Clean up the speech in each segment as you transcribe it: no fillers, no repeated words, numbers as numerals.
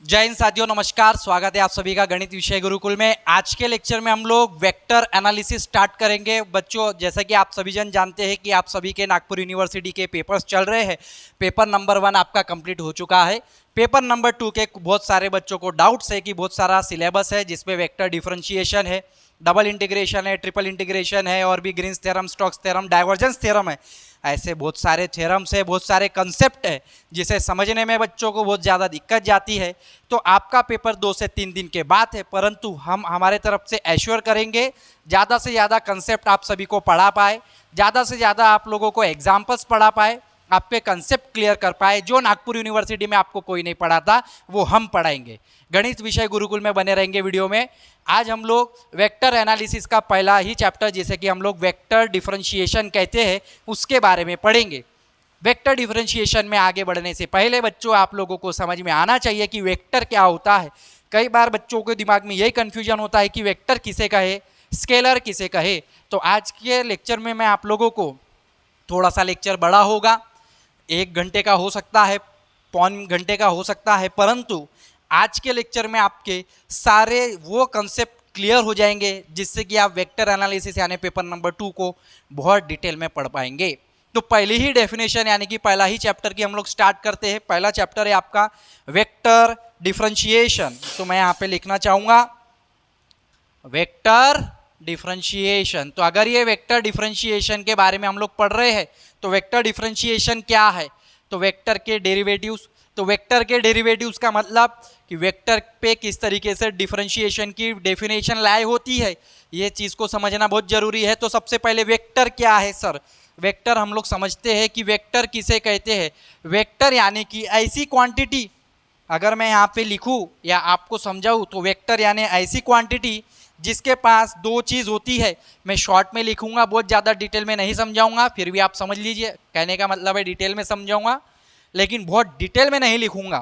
जय हिंद साथियों, नमस्कार। स्वागत है आप सभी का गणित विषय गुरुकुल में। आज के लेक्चर में हम लोग वेक्टर एनालिसिस स्टार्ट करेंगे। बच्चों, जैसा कि आप सभी जन जानते हैं कि आप सभी के नागपुर यूनिवर्सिटी के पेपर्स चल रहे हैं। पेपर नंबर 1 आपका कंप्लीट हो चुका है। पेपर नंबर 2 के बहुत सारे बच्चों को डाउट्स है कि बहुत सारा सिलेबस है जिसमें वेक्टर डिफरेंशिएशन है, डबल इंटीग्रेशन है, ट्रिपल इंटीग्रेशन है और भी Green's theorem, Stokes theorem, divergence theorem है। ऐसे बहुत सारे थ्योरम्स है, बहुत सारे कंसेप्ट है जिसे समझने में बच्चों को बहुत ज़्यादा दिक्कत जाती है। तो आपका पेपर 2 से 3 दिन के बाद है, परंतु हम हमारे तरफ से एश्योर करेंगे ज़्यादा से ज़्यादा कंसेप्ट आप सभी को पढ़ा पाए, ज़्यादा से ज़्यादा आप लोगों को एग्जाम्पल्स पढ़ा पाए, आपके कंसेप्ट क्लियर कर पाए। जो नागपुर यूनिवर्सिटी में आपको कोई नहीं पढ़ाता वो हम पढ़ाएंगे। गणित विषय गुरुकुल में बने रहेंगे वीडियो में। आज हम लोग वेक्टर एनालिसिस का पहला ही चैप्टर, जिसे कि हम लोग वेक्टर डिफरेंशिएशन कहते हैं, उसके बारे में पढ़ेंगे। वेक्टर डिफरेंशिएशन में आगे बढ़ने से पहले बच्चों, आप लोगों को समझ में आना चाहिए कि वेक्टर क्या होता है। कई बार बच्चों के दिमाग में यही कन्फ्यूजन होता है कि वेक्टर किसे कहे, स्केलर किसे कहे। तो आज के लेक्चर में मैं आप लोगों को, थोड़ा सा लेक्चर बड़ा होगा, 1 घंटे का हो सकता है, पौन घंटे का हो सकता है, परंतु आज के लेक्चर में आपके सारे वो कंसेप्ट क्लियर हो जाएंगे जिससे कि आप वेक्टर एनालिसिस यानी पेपर नंबर 2 को बहुत डिटेल में पढ़ पाएंगे। तो पहली ही डेफिनेशन यानी कि पहला ही चैप्टर की हम लोग स्टार्ट करते हैं। पहला चैप्टर है आपका वेक्टर डिफरेंशिएशन। तो मैं यहाँ पे लिखना चाहूँगा वेक्टर डिफरेंशिएशन। तो अगर ये वेक्टर डिफरेंशिएशन के बारे में हम लोग पढ़ रहे हैं तो वेक्टर डिफरेंशिएशन क्या है, तो वेक्टर के डेरिवेटिव्स। तो वेक्टर के डेरिवेटिव्स का मतलब कि वेक्टर पे किस तरीके से डिफरेंशिएशन की डेफिनेशन लाई होती है, ये चीज़ को समझना बहुत जरूरी है। तो सबसे पहले वेक्टर क्या है सर? वेक्टर हम लोग समझते हैं कि वेक्टर किसे कहते हैं। वेक्टर यानी कि ऐसी क्वांटिटी, अगर मैं यहाँ पे लिखूँ या आपको समझाऊँ तो वेक्टर यानी ऐसी क्वांटिटी जिसके पास दो चीज़ होती है। मैं शॉर्ट में लिखूंगा, बहुत ज़्यादा डिटेल में नहीं समझाऊंगा, फिर भी आप समझ लीजिए। कहने का मतलब है डिटेल में समझाऊंगा लेकिन बहुत डिटेल में नहीं लिखूंगा।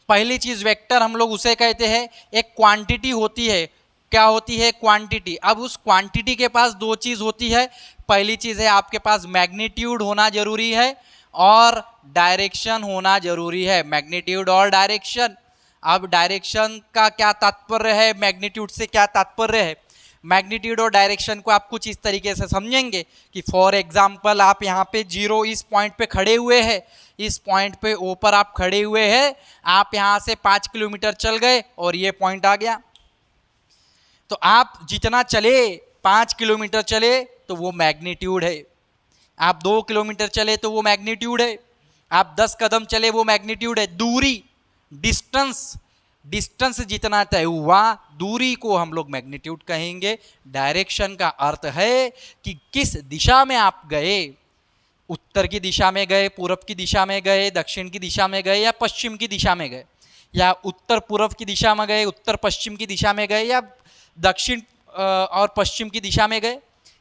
पहली चीज़ वेक्टर हम लोग उसे कहते हैं, एक क्वांटिटी होती है। क्या होती है? क्वांटिटी। अब उस क्वांटिटी के पास दो चीज़ होती है। पहली चीज़ है आपके पास मैग्नीट्यूड होना जरूरी है और डायरेक्शन होना जरूरी है। मैग्नीट्यूड और डायरेक्शन। अब डायरेक्शन का क्या तात्पर्य है, मैग्नीट्यूड से क्या तात्पर्य है? मैग्नीट्यूड और डायरेक्शन को आप कुछ इस तरीके से समझेंगे कि फॉर एग्जांपल आप यहाँ पे 0 इस पॉइंट पे खड़े हुए हैं, इस पॉइंट पे ऊपर आप खड़े हुए हैं, आप यहाँ से 5 किलोमीटर चल गए और ये पॉइंट आ गया। तो आप जितना चले, 5 किलोमीटर चले तो वो मैग्नीट्यूड है, आप 2 किलोमीटर चले तो वो मैग्नीट्यूड है, आप 10 कदम चले वो मैग्नीट्यूड है। दूरी, डिस्टेंस, डिस्टेंस जितना तय हुआ, दूरी को हम लोग मैग्नीट्यूड कहेंगे। डायरेक्शन का अर्थ है कि किस दिशा में आप गए, उत्तर की दिशा में गए, पूर्व की दिशा में गए, दक्षिण की दिशा में गए या पश्चिम की दिशा में गए, या उत्तर पूर्व की दिशा में गए, उत्तर पश्चिम की दिशा में गए, या दक्षिण और पश्चिम की दिशा में गए।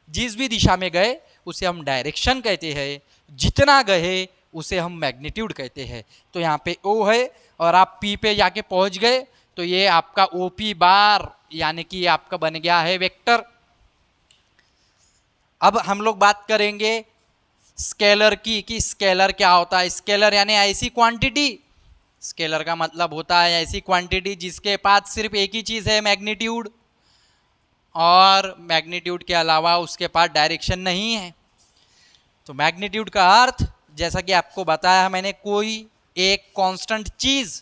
जिस भी दिशा में गए उसे हम डायरेक्शन कहते हैं, जितना गए उसे हम मैग्नीट्यूड कहते हैं। तो यहाँ पे ओ है और आप पी पे जाके पहुँच गए तो ये आपका ओ पी बार यानी कि आपका बन गया है वेक्टर। अब हम लोग बात करेंगे स्केलर की, कि स्केलर क्या होता है। स्केलर यानी ऐसी क्वांटिटी, स्केलर का मतलब होता है ऐसी क्वांटिटी जिसके पास सिर्फ एक ही चीज़ है, मैग्नीट्यूड, और मैग्नीट्यूड के अलावा उसके पास डायरेक्शन नहीं है। तो मैग्नीट्यूड का अर्थ, जैसा कि आपको बताया मैंने, कोई एक कांस्टेंट चीज़,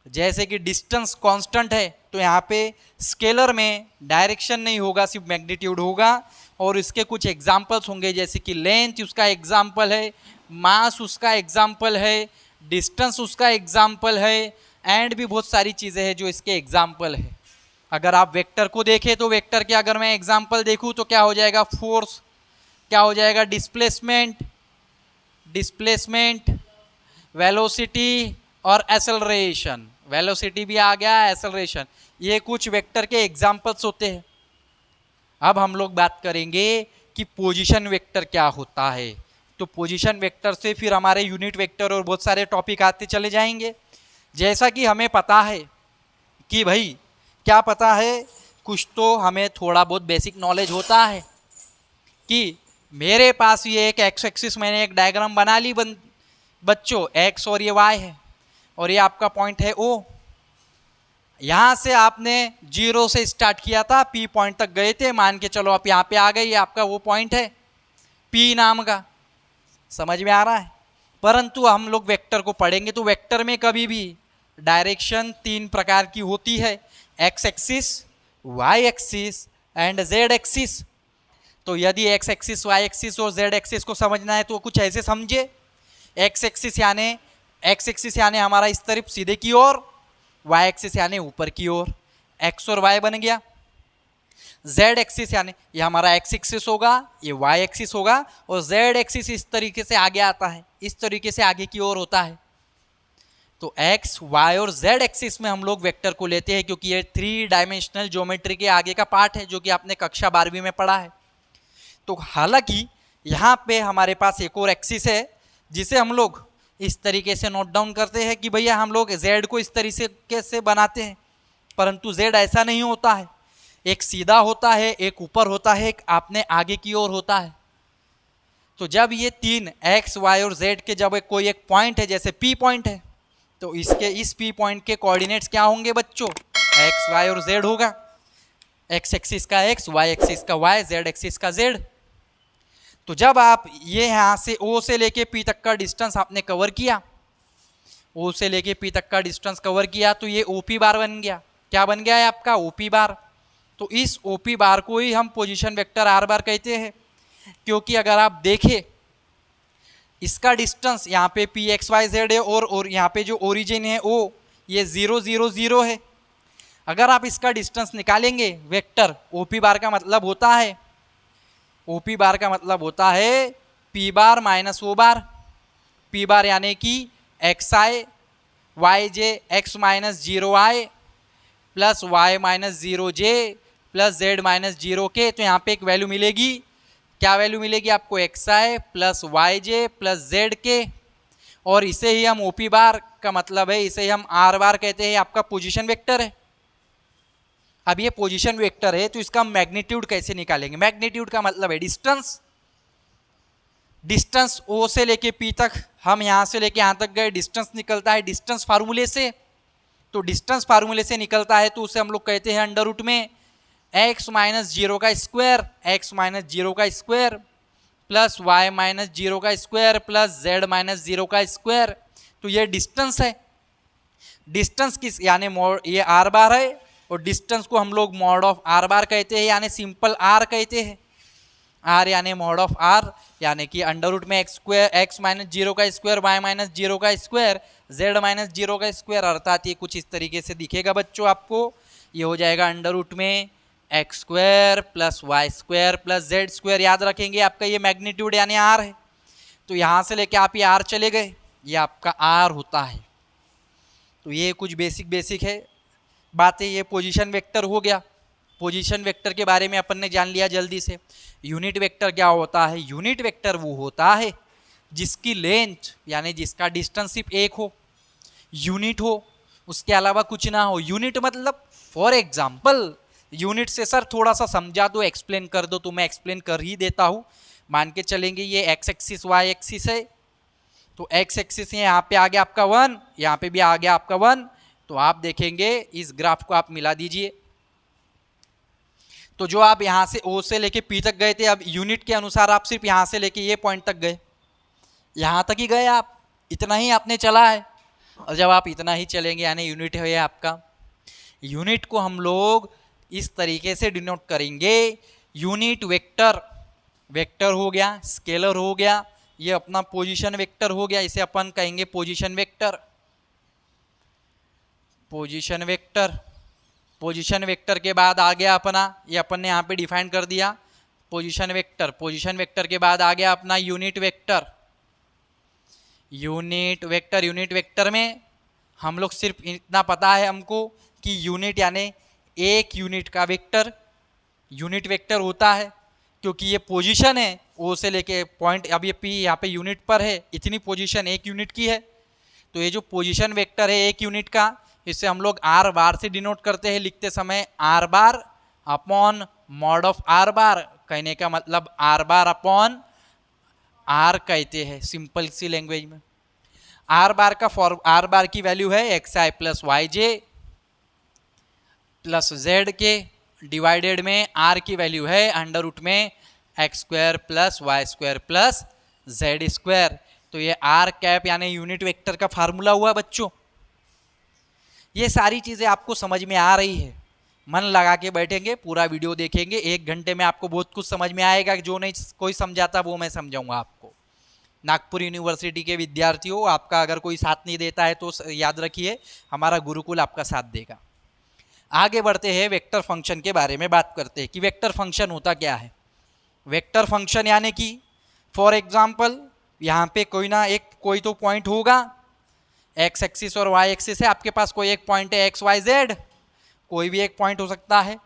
जैसे कि डिस्टेंस कांस्टेंट है तो यहाँ पे स्केलर में डायरेक्शन नहीं होगा, सिर्फ मैग्नीट्यूड होगा। और इसके कुछ एग्जाम्पल्स होंगे, जैसे कि लेंथ उसका एग्जाम्पल है, मास उसका एग्जाम्पल है, डिस्टेंस उसका एग्जाम्पल है, एंड भी बहुत सारी चीज़ें हैं जो इसके एग्जाम्पल है। अगर आप वेक्टर को देखें तो वेक्टर के अगर मैं एग्जाम्पल देखूँ तो क्या हो जाएगा? फोर्स, क्या हो जाएगा? डिस्प्लेसमेंट, डिस्प्लेसमेंट, वेलोसिटी और एक्सेलरेशन। वेलोसिटी भी आ गया, एक्सेलरेशन, ये कुछ वेक्टर के एग्जाम्पल्स होते हैं। अब हम लोग बात करेंगे कि पोजीशन वेक्टर क्या होता है। तो पोजीशन वेक्टर से फिर हमारे यूनिट वेक्टर और बहुत सारे टॉपिक आते चले जाएंगे। जैसा कि हमें पता है कि भाई, क्या पता है, कुछ तो हमें थोड़ा बहुत बेसिक नॉलेज होता है कि मेरे पास ये एक एक्स एक्सिस, मैंने एक डायग्राम बना ली बच्चों, एक्स और ये वाई है, और ये आपका पॉइंट है ओ। यहां से आपने 0 से स्टार्ट किया था, P पॉइंट तक गए थे, मान के चलो आप यहाँ पे आ गए, ये आपका वो पॉइंट है P नाम का। समझ में आ रहा है? परंतु हम लोग वेक्टर को पढ़ेंगे तो वेक्टर में कभी भी डायरेक्शन 3 प्रकार की होती है, X axis, Y axis and Z axis. तो यदि एक्स एक्सिस, वाई एक्सिस और जेड एक्सिस को समझना है तो कुछ ऐसे समझे। एक्स एक्सिस यानी हमारा इस तरफ सीधे की ओर, वाई एक्सिस यानी ऊपर की ओर, एक्स और वाई बन गया। जेड एक्सिस यानी ये हमारा एक्स एक्सिस होगा, ये वाई एक्सिस होगा, और जेड एक्सिस इस तरीके से आगे आता है, इस तरीके से आगे की ओर होता है। तो एक्स, वाई और जेड एक्सिस में हम लोग वेक्टर को लेते हैं, क्योंकि ये 3 डायमेंशनल ज्योमेट्री के आगे का पार्ट है, जो कि आपने कक्षा 12वीं में पढ़ा है। तो हालांकि यहाँ पे हमारे पास एक और एक्सिस है, जिसे हम लोग इस तरीके से नोट डाउन करते हैं कि भैया हम लोग जेड को इस तरीके से बनाते हैं, परंतु जेड ऐसा नहीं होता है। एक सीधा होता है, एक ऊपर होता है, एक आपने आगे की ओर होता है। तो जब ये 3 एक्स, वाई और जेड के जब कोई एक पॉइंट है, जैसे P पॉइंट है, तो इसके इस P पॉइंट के कोऑर्डिनेट्स क्या होंगे बच्चों? एक्स, वाई और जेड होगा। एक्स एक्सिस का एक्स, वाई एक्सिस का वाई, जेड एक्सिस का जेड। तो जब आप ये यहाँ से O से लेके P तक का डिस्टेंस आपने कवर किया, O से लेके P तक का डिस्टेंस कवर किया, तो ये OP बार बन गया। क्या बन गया है आपका? OP बार। तो इस OP बार को ही हम पोजीशन वेक्टर R बार कहते हैं, क्योंकि अगर आप देखें इसका डिस्टेंस यहाँ पे P x y z है, और यहाँ पे जो ओरिजिन है O, ये 0 0 0 है। अगर आप इसका डिस्टेंस निकालेंगे वेक्टर, OP बार का मतलब होता है, OP बार का मतलब होता है P बार माइनस O बार। P बार यानी कि xi yj x minus 0i plus y minus 0j plus z minus 0k। तो यहाँ पे एक वैल्यू मिलेगी, क्या वैल्यू मिलेगी आपको? xi plus yj plus zk, और इसे ही हम OP बार का मतलब है, इसे ही हम R बार कहते हैं, आपका पोजीशन वेक्टर है। अब ये पोजीशन वेक्टर है, तो इसका मैग्नीट्यूड कैसे निकालेंगे? मैग्नीट्यूड का मतलब है डिस्टेंस। डिस्टेंस O से लेके P तक, हम यहाँ से लेके यहाँ तक गए, डिस्टेंस निकलता है डिस्टेंस फार्मूले से। तो डिस्टेंस फार्मूले से निकलता है, तो उसे हम लोग कहते हैं अंडर रूट में x माइनस 0 का स्क्वायर, x माइनस 0 का स्क्वायर प्लस y माइनस 0 का स्क्वायर प्लस z माइनस 0 का स्क्वायर। तो ये डिस्टेंस है। डिस्टेंस किस यानी ये R बार है, और डिस्टेंस को हम लोग मॉड ऑफ R बार कहते हैं, यानी सिंपल R कहते हैं। R यानी मॉड ऑफ R, यानी कि अंडर रूट में x माइनस 0 का स्क्वायर, y माइनस 0 का स्क्वायर, z माइनस 0 का स्क्वायर। अर्थात ये कुछ इस तरीके से दिखेगा बच्चों आपको। ये हो जाएगा अंडर रूट में X square plus Y square plus Z square. याद रखेंगे आपका ये मैग्नीट्यूड यानी R है। तो यहाँ से लेके आप ये R चले गए, ये आपका R होता है। तो ये कुछ बेसिक है बातें। ये पोजीशन वेक्टर हो गया। पोजीशन वेक्टर के बारे में अपन ने जान लिया जल्दी से। यूनिट वेक्टर क्या होता है? यूनिट वेक्टर वो होता है जिसकी लेंथ यानी जिसका डिस्टेंस सिर्फ एक हो, यूनिट हो, उसके अलावा कुछ ना हो। यूनिट मतलब फॉर एग्जाम्पल, यूनिट से सर थोड़ा सा समझा दो, एक्सप्लेन कर दो, तो मैं एक्सप्लेन कर ही देता हूँ। मान के चलेंगे ये एक्स एक्सिस वाई एक्सिस है, तो एक्स एक्सिस यहाँ पे आ गया आपका 1, यहाँ पे भी आ गया आपका 1। तो आप देखेंगे इस ग्राफ को आप मिला दीजिए, तो जो आप यहाँ से O से लेके P तक गए थे, अब यूनिट के अनुसार आप सिर्फ यहाँ से लेके ये पॉइंट तक गए, यहाँ तक ही गए आप, इतना ही आपने चला है। और जब आप इतना ही चलेंगे यानी यूनिट है आपका। यूनिट को हम लोग इस तरीके से डिनोट करेंगे, यूनिट वेक्टर। वेक्टर हो गया, स्केलर हो गया, ये अपना पोजीशन वेक्टर हो गया, इसे अपन कहेंगे position vector. Position vector, position vector के बाद आ गया अपना, ये अपन ने यहाँ पे डिफाइन कर दिया पोजीशन वेक्टर। पोजीशन वेक्टर के बाद आ गया अपना unit vector. Unit vector, unit vector में हम लोग सिर्फ इतना पता है हमको कि यूनिट यानी एक यूनिट का वेक्टर यूनिट वेक्टर होता है, क्योंकि ये पोजीशन है O से लेके पॉइंट, अब ये P यहाँ पे यूनिट पर है, इतनी पोजीशन एक यूनिट की है। तो ये जो पोजीशन वेक्टर है एक यूनिट का, इसे हम लोग R बार से डिनोट करते हैं लिखते समय, R bar upon mod of R bar. कहने का मतलब R बार अपॉन R कहते हैं सिंपल सी लैंग्वेज में। आर बार की वैल्यू है एक्स आई प्लस वाई जे प्लस जेड के डिवाइडेड में आर की वैल्यू है अंडर रूट में X square plus Y square plus Z square. तो ये आर कैप यानी यूनिट वेक्टर का फार्मूला हुआ बच्चों। ये सारी चीजें आपको समझ में आ रही है, मन लगा के बैठेंगे पूरा वीडियो देखेंगे 1 घंटे में आपको बहुत कुछ समझ में आएगा। जो नहीं कोई समझाता वो मैं समझाऊंगा आपको। नागपुर यूनिवर्सिटी के विद्यार्थियों, आपका अगर कोई साथ नहीं देता है तो याद रखिए हमारा गुरुकुल आपका साथ देगा। आगे बढ़ते हैं, वेक्टर फंक्शन के बारे में बात करते हैं कि वेक्टर फंक्शन होता क्या है। वेक्टर फंक्शन यानी कि फॉर एग्जाम्पल यहाँ पे कोई तो पॉइंट होगा, एक्स एक्सिस और वाई एक्सिस है, आपके पास कोई एक पॉइंट है एक्स वाई जेड, कोई भी एक पॉइंट हो सकता है।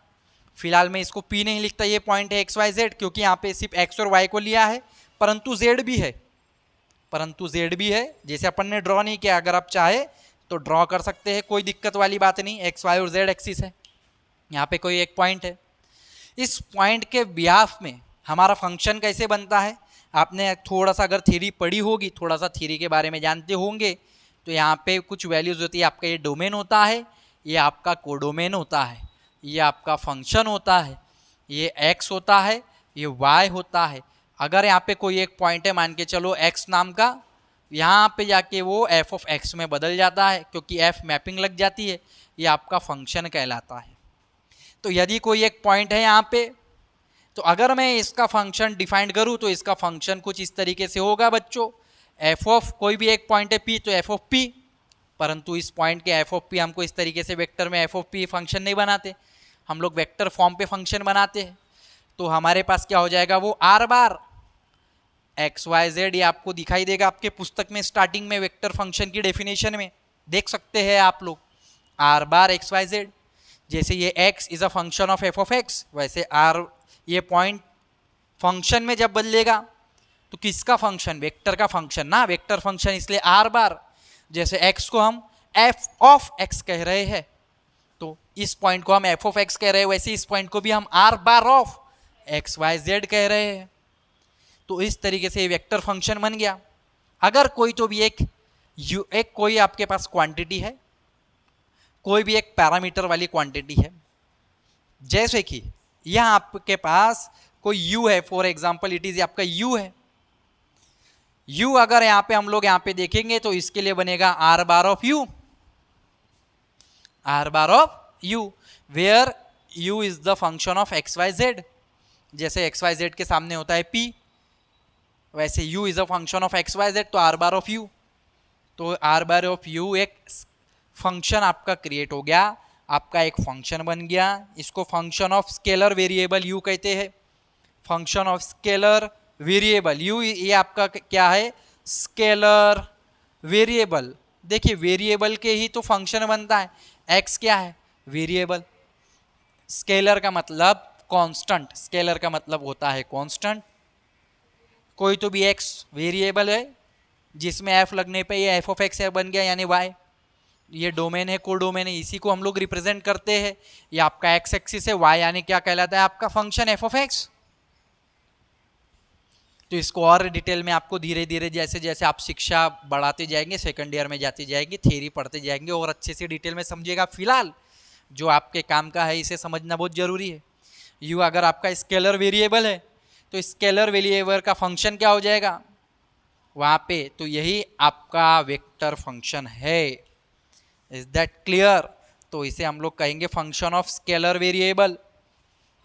फिलहाल मैं इसको पी नहीं लिखता, ये पॉइंट है एक्स वाई जेड, क्योंकि यहाँ पे सिर्फ एक्स और वाई को लिया है, परंतु जेड भी है, जैसे अपन ने ड्रॉ नहीं किया। अगर आप चाहे तो ड्रॉ कर सकते हैं, कोई दिक्कत वाली बात नहीं। एक्स वाई और जेड एक्सिस है, यहाँ पे कोई एक पॉइंट है। इस पॉइंट के बिहाफ में हमारा फंक्शन कैसे बनता है, आपने थोड़ा सा अगर थ्योरी पढ़ी होगी, थोड़ा सा थ्योरी के बारे में जानते होंगे, तो यहाँ पे कुछ वैल्यूज होती है। आपका ये डोमेन होता है, ये आपका कोडोमेन होता है, ये आपका फंक्शन होता है, ये एक्स होता है, ये वाई होता है। अगर यहाँ पे कोई एक पॉइंट है, मान के चलो एक्स नाम का, यहाँ पे जाके वो एफ ऑफ एक्स में बदल जाता है, क्योंकि एफ मैपिंग लग जाती है, ये आपका फंक्शन कहलाता है। तो यदि कोई एक पॉइंट है यहाँ पे, तो अगर मैं इसका फंक्शन डिफाइन करूँ तो इसका फंक्शन कुछ इस तरीके से होगा बच्चों। एफ ऑफ कोई भी एक पॉइंट है पी, तो एफ ऑफ पी, परंतु इस पॉइंट के एफ ऑफ पी हमको इस तरीके से वेक्टर में एफ ऑफ पी फंक्शन नहीं बनाते, हम लोग वेक्टर फॉर्म पे फंक्शन बनाते हैं। तो हमारे पास क्या हो जाएगा, वो R bar X Y Z, ये आपको दिखाई देगा आपके पुस्तक में स्टार्टिंग में वेक्टर फंक्शन की डेफिनेशन में देख सकते हैं आप लोग, R bar X Y Z. जैसे ये X is a function of F of X, वैसे आर ये पॉइंट फंक्शन में जब बदलेगा तो किसका फंक्शन, वेक्टर का फंक्शन ना, वेक्टर फंक्शन, इसलिए आर बार। जैसे एक्स को हम एफ ऑफ एक्स कह रहे हैं, तो इस पॉइंट को हम एफ ऑफ एक्स कह रहे हैं, वैसे इस पॉइंट को भी हम R bar of x Y Z कह रहे हैं। तो इस तरीके से वेक्टर फंक्शन बन गया। अगर कोई तो भी एक कोई आपके पास क्वांटिटी है, कोई भी एक पैरामीटर वाली क्वांटिटी है, जैसे कि यह आपके पास कोई u है, फॉर एग्जांपल इट इज आपका u है। u अगर यहाँ पे हम लोग यहाँ पे देखेंगे तो इसके लिए बनेगा R bar of u, R bar of u, where u is the function of x Y Z. जैसे एक्स वाई जेड के सामने होता है p, वैसे u is a function of x Y Z, तो आर बार ऑफ u। तो are bar of u एक function आपका क्रिएट हो गया, आपका एक फंक्शन बन गया। इसको function of scalar variable u कहते हैं, function of scalar variable u, ये आपका क्या है, स्केलर वेरिएबल। देखिए वेरिएबल के ही तो फंक्शन बनता है, x क्या है, वेरिएबल। स्केलर का मतलब कांस्टेंट, स्केलर का मतलब होता है कांस्टेंट। कोई तो भी x वेरिएबल है जिसमें f लगने पे ये f ऑफ x बन गया यानी y। ये डोमेन है, कोडोमेन है, इसी को हम लोग रिप्रेजेंट करते हैं। ये आपका एक्स एक्सिस है, y यानी क्या कहलाता है, आपका फंक्शन f ऑफ x। तो इसको और डिटेल में आपको धीरे धीरे जैसे जैसे आप शिक्षा बढ़ाते जाएंगे, सेकंड ईयर में जाते जाएंगे, थ्योरी पढ़ते जाएंगे और अच्छे से डिटेल में समझिएगा। फिलहाल जो आपके काम का है इसे समझना बहुत जरूरी है। u अगर आपका स्केलर वेरिएबल है तो स्केलर वेरिएबल का फंक्शन क्या हो जाएगा वहाँ पे, तो यही आपका वेक्टर फंक्शन है। Is that clear? तो इसे हम लोग कहेंगे function of scalar variable.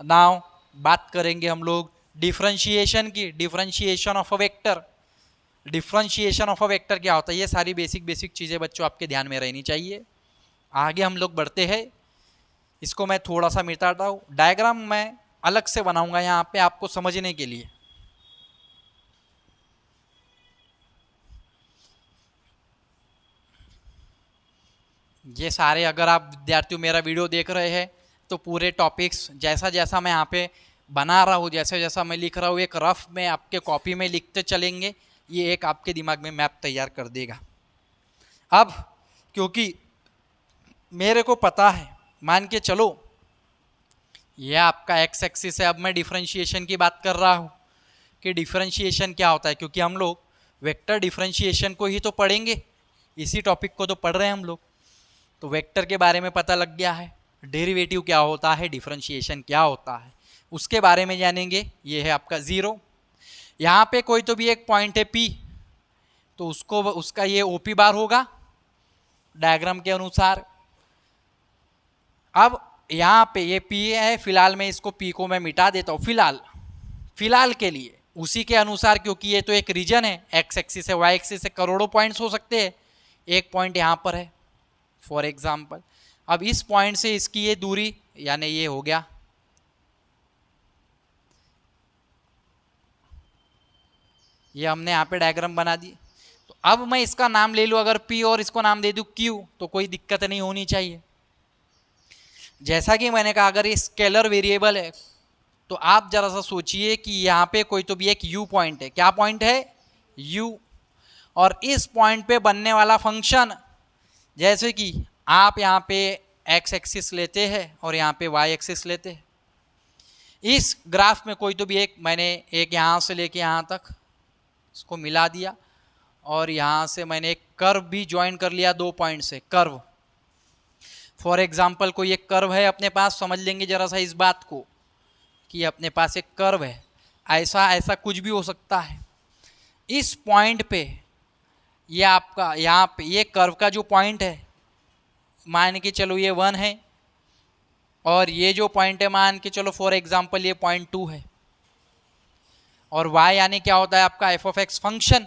Now बात करेंगे हम लोग डिफरेंशिएशन की, differentiation of a vector. Differentiation of a vector क्या होता है, ये सारी बेसिक चीज़ें बच्चों आपके ध्यान में रहनी चाहिए। आगे हम लोग बढ़ते हैं, इसको मैं थोड़ा सा मिटाता हूँ, डायग्राम मैं अलग से बनाऊंगा यहाँ पे आपको समझने के लिए। ये सारे अगर आप विद्यार्थियों मेरा वीडियो देख रहे हैं तो पूरे टॉपिक्स जैसा जैसा मैं यहाँ पे बना रहा हूँ, जैसे जैसा मैं लिख रहा हूँ, एक रफ में आपके कॉपी में लिखते चलेंगे, ये एक आपके दिमाग में मैप तैयार कर देगा। अब क्योंकि मेरे को पता है, मान के चलो ये आपका एक्स एक्सिस है, अब मैं डिफरेंशिएशन की बात कर रहा हूँ कि डिफरेंशिएशन क्या होता है, क्योंकि हम लोग वेक्टर डिफरेंशिएशन को ही तो पढ़ेंगे इसी टॉपिक को तो पढ़ रहे हैं हम लोग। तो वेक्टर के बारे में पता लग गया है, डेरिवेटिव क्या होता है, डिफरेंशिएशन क्या होता है, उसके बारे में जानेंगे। ये है आपका 0। यहाँ पे कोई तो भी एक पॉइंट है P, तो उसका ये OP बार होगा डायग्राम के अनुसार। अब यहाँ पे ये P है, फिलहाल मैं इसको P को मैं मिटा देता हूँ फिलहाल के लिए, उसी के अनुसार, क्योंकि ये तो एक रीजन है, एक्स एक्सिस है, वाई एक्सिस है, करोड़ों पॉइंट्स हो सकते हैं, एक पॉइंट यहाँ पर है फॉर एग्जाम्पल। अब इस पॉइंट से इसकी ये दूरी यानी ये हो गया, ये हमने यहाँ पे डायग्राम बना दी। तो अब मैं इसका नाम ले लूँ अगर P और इसको नाम दे दूँ Q, तो कोई दिक्कत नहीं होनी चाहिए। जैसा कि मैंने कहा अगर ये स्केलर वेरिएबल है तो आप जरा सा सोचिए कि यहाँ पे कोई तो भी एक U पॉइंट है, क्या पॉइंट है, U, और इस पॉइंट पे बनने वाला फंक्शन, जैसे कि आप यहाँ पे x एक्सिस लेते हैं और यहाँ पे y एक्सिस लेते हैं, इस ग्राफ में कोई तो भी एक, मैंने एक यहाँ से लेके यहाँ तक इसको मिला दिया और यहाँ से मैंने एक कर्व भी ज्वाइन कर लिया 2 पॉइंट से, कर्व फॉर एग्जाम्पल कोई एक कर्व है अपने पास, समझ लेंगे जरा सा इस बात को कि अपने पास एक कर्व है, ऐसा कुछ भी हो सकता है। इस पॉइंट पे ये आपका यहाँ पे ये कर्व का जो पॉइंट है, मान के चलो ये 1 है, और ये जो पॉइंट है मान के चलो फॉर एग्जाम्पल ये पॉइंट 2 है, और y यानी क्या होता है आपका f(x) फंक्शन।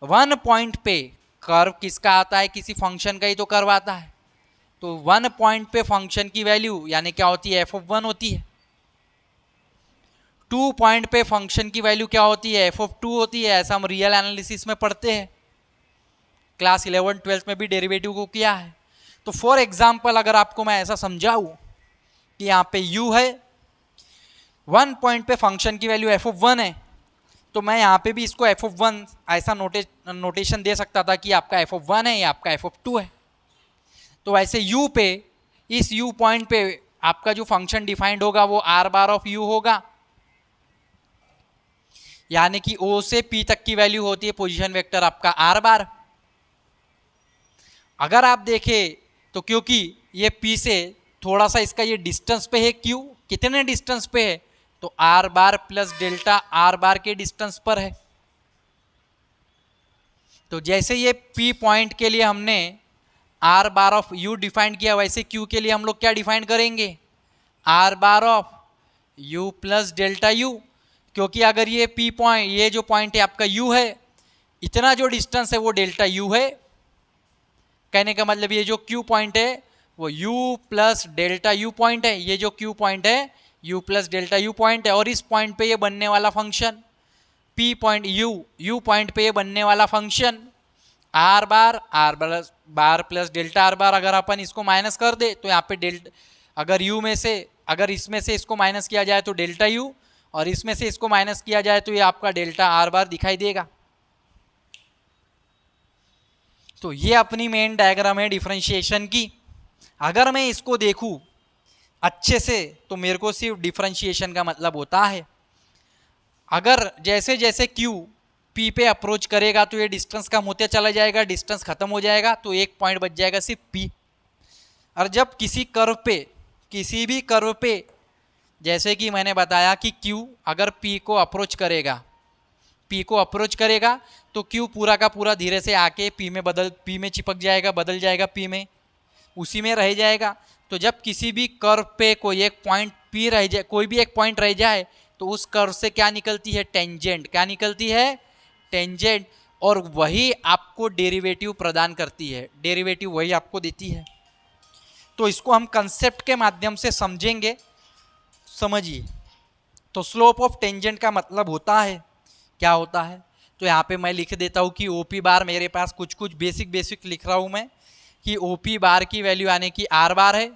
1 पॉइंट पे कर्व किसका आता है, किसी फंक्शन का ही तो कर्व आता है, तो 1 पॉइंट पे फंक्शन की वैल्यू यानी क्या होती है, f(1) होती है। 2 पॉइंट पे फंक्शन की वैल्यू क्या होती है, f(2) होती है। ऐसा हम रियल एनालिसिस में पढ़ते हैं, क्लास 11-12 में भी डेरिवेटिव को किया है। तो फॉर एग्जाम्पल अगर आपको मैं ऐसा समझाऊं कि यहाँ पे u है, 1 पॉइंट पे फंक्शन की वैल्यू f(1) है, तो मैं यहाँ पे भी इसको f(1) ऐसा नोटेशन दे सकता था कि आपका f(1) है या आपका f(2) है। तो ऐसे u पे, इस u पॉइंट पे आपका जो फंक्शन डिफाइंड होगा वो r बार ऑफ u होगा, यानी कि O से P तक की वैल्यू होती है पोजीशन वेक्टर आपका r बार। अगर आप देखें तो क्योंकि ये P से थोड़ा सा इसका ये डिस्टेंस पे है, Q कितने डिस्टेंस पे है, तो r बार प्लस डेल्टा r बार के डिस्टेंस पर है। तो जैसे ये P पॉइंट के लिए हमने r bar of u define किया, वैसे Q के लिए हम लोग क्या डिफाइन करेंगे, r bar of u plus delta u, क्योंकि अगर ये P पॉइंट, ये जो पॉइंट है आपका u है, इतना जो डिस्टेंस है वो डेल्टा u है। कहने का मतलब ये जो Q पॉइंट है वो u plus delta u point है, ये जो Q पॉइंट है u plus delta u point है, और इस पॉइंट पे ये बनने वाला function P point u point पे ये बनने वाला फंक्शन r बार प्लस डेल्टा r बार। अगर अपन इसको माइनस कर दे तो यहाँ पे डेल्टा, अगर u में से, अगर इसमें से इसको माइनस किया जाए तो डेल्टा u, और इसमें से इसको माइनस किया जाए तो ये आपका डेल्टा r बार दिखाई देगा। तो ये अपनी मेन डायग्राम है डिफरेंशिएशन की। अगर मैं इसको देखूं अच्छे से तो मेरे को सिर्फ डिफरेंशिएशन का मतलब होता है, अगर जैसे जैसे Q P पे अप्रोच करेगा तो ये डिस्टेंस कम होते चला जाएगा, डिस्टेंस खत्म हो जाएगा, तो एक पॉइंट बच जाएगा सिर्फ P। और जब किसी कर्व पे, किसी भी कर्व पे, जैसे कि मैंने बताया कि Q अगर P को अप्रोच करेगा तो Q पूरा का पूरा धीरे से आके P में चिपक जाएगा, बदल जाएगा P में, उसी में रह जाएगा। तो जब किसी भी कर्व पे कोई एक पॉइंट P रह जाए, कोई भी एक पॉइंट रह जाए, तो उस कर्व से क्या निकलती है, टेंजेंट। क्या निकलती है, टेंजेंट, और वही आपको डेरिवेटिव प्रदान करती है, डेरिवेटिव वही आपको देती है। तो इसको हम कंसेप्ट के माध्यम से समझेंगे, समझिए। तो स्लोप ऑफ टेंजेंट का मतलब होता है, क्या होता है, तो यहाँ पे मैं लिख देता हूँ कि OP बार, मेरे पास कुछ बेसिक लिख रहा हूँ मैं कि OP बार की वैल्यू यानी कि r बार है,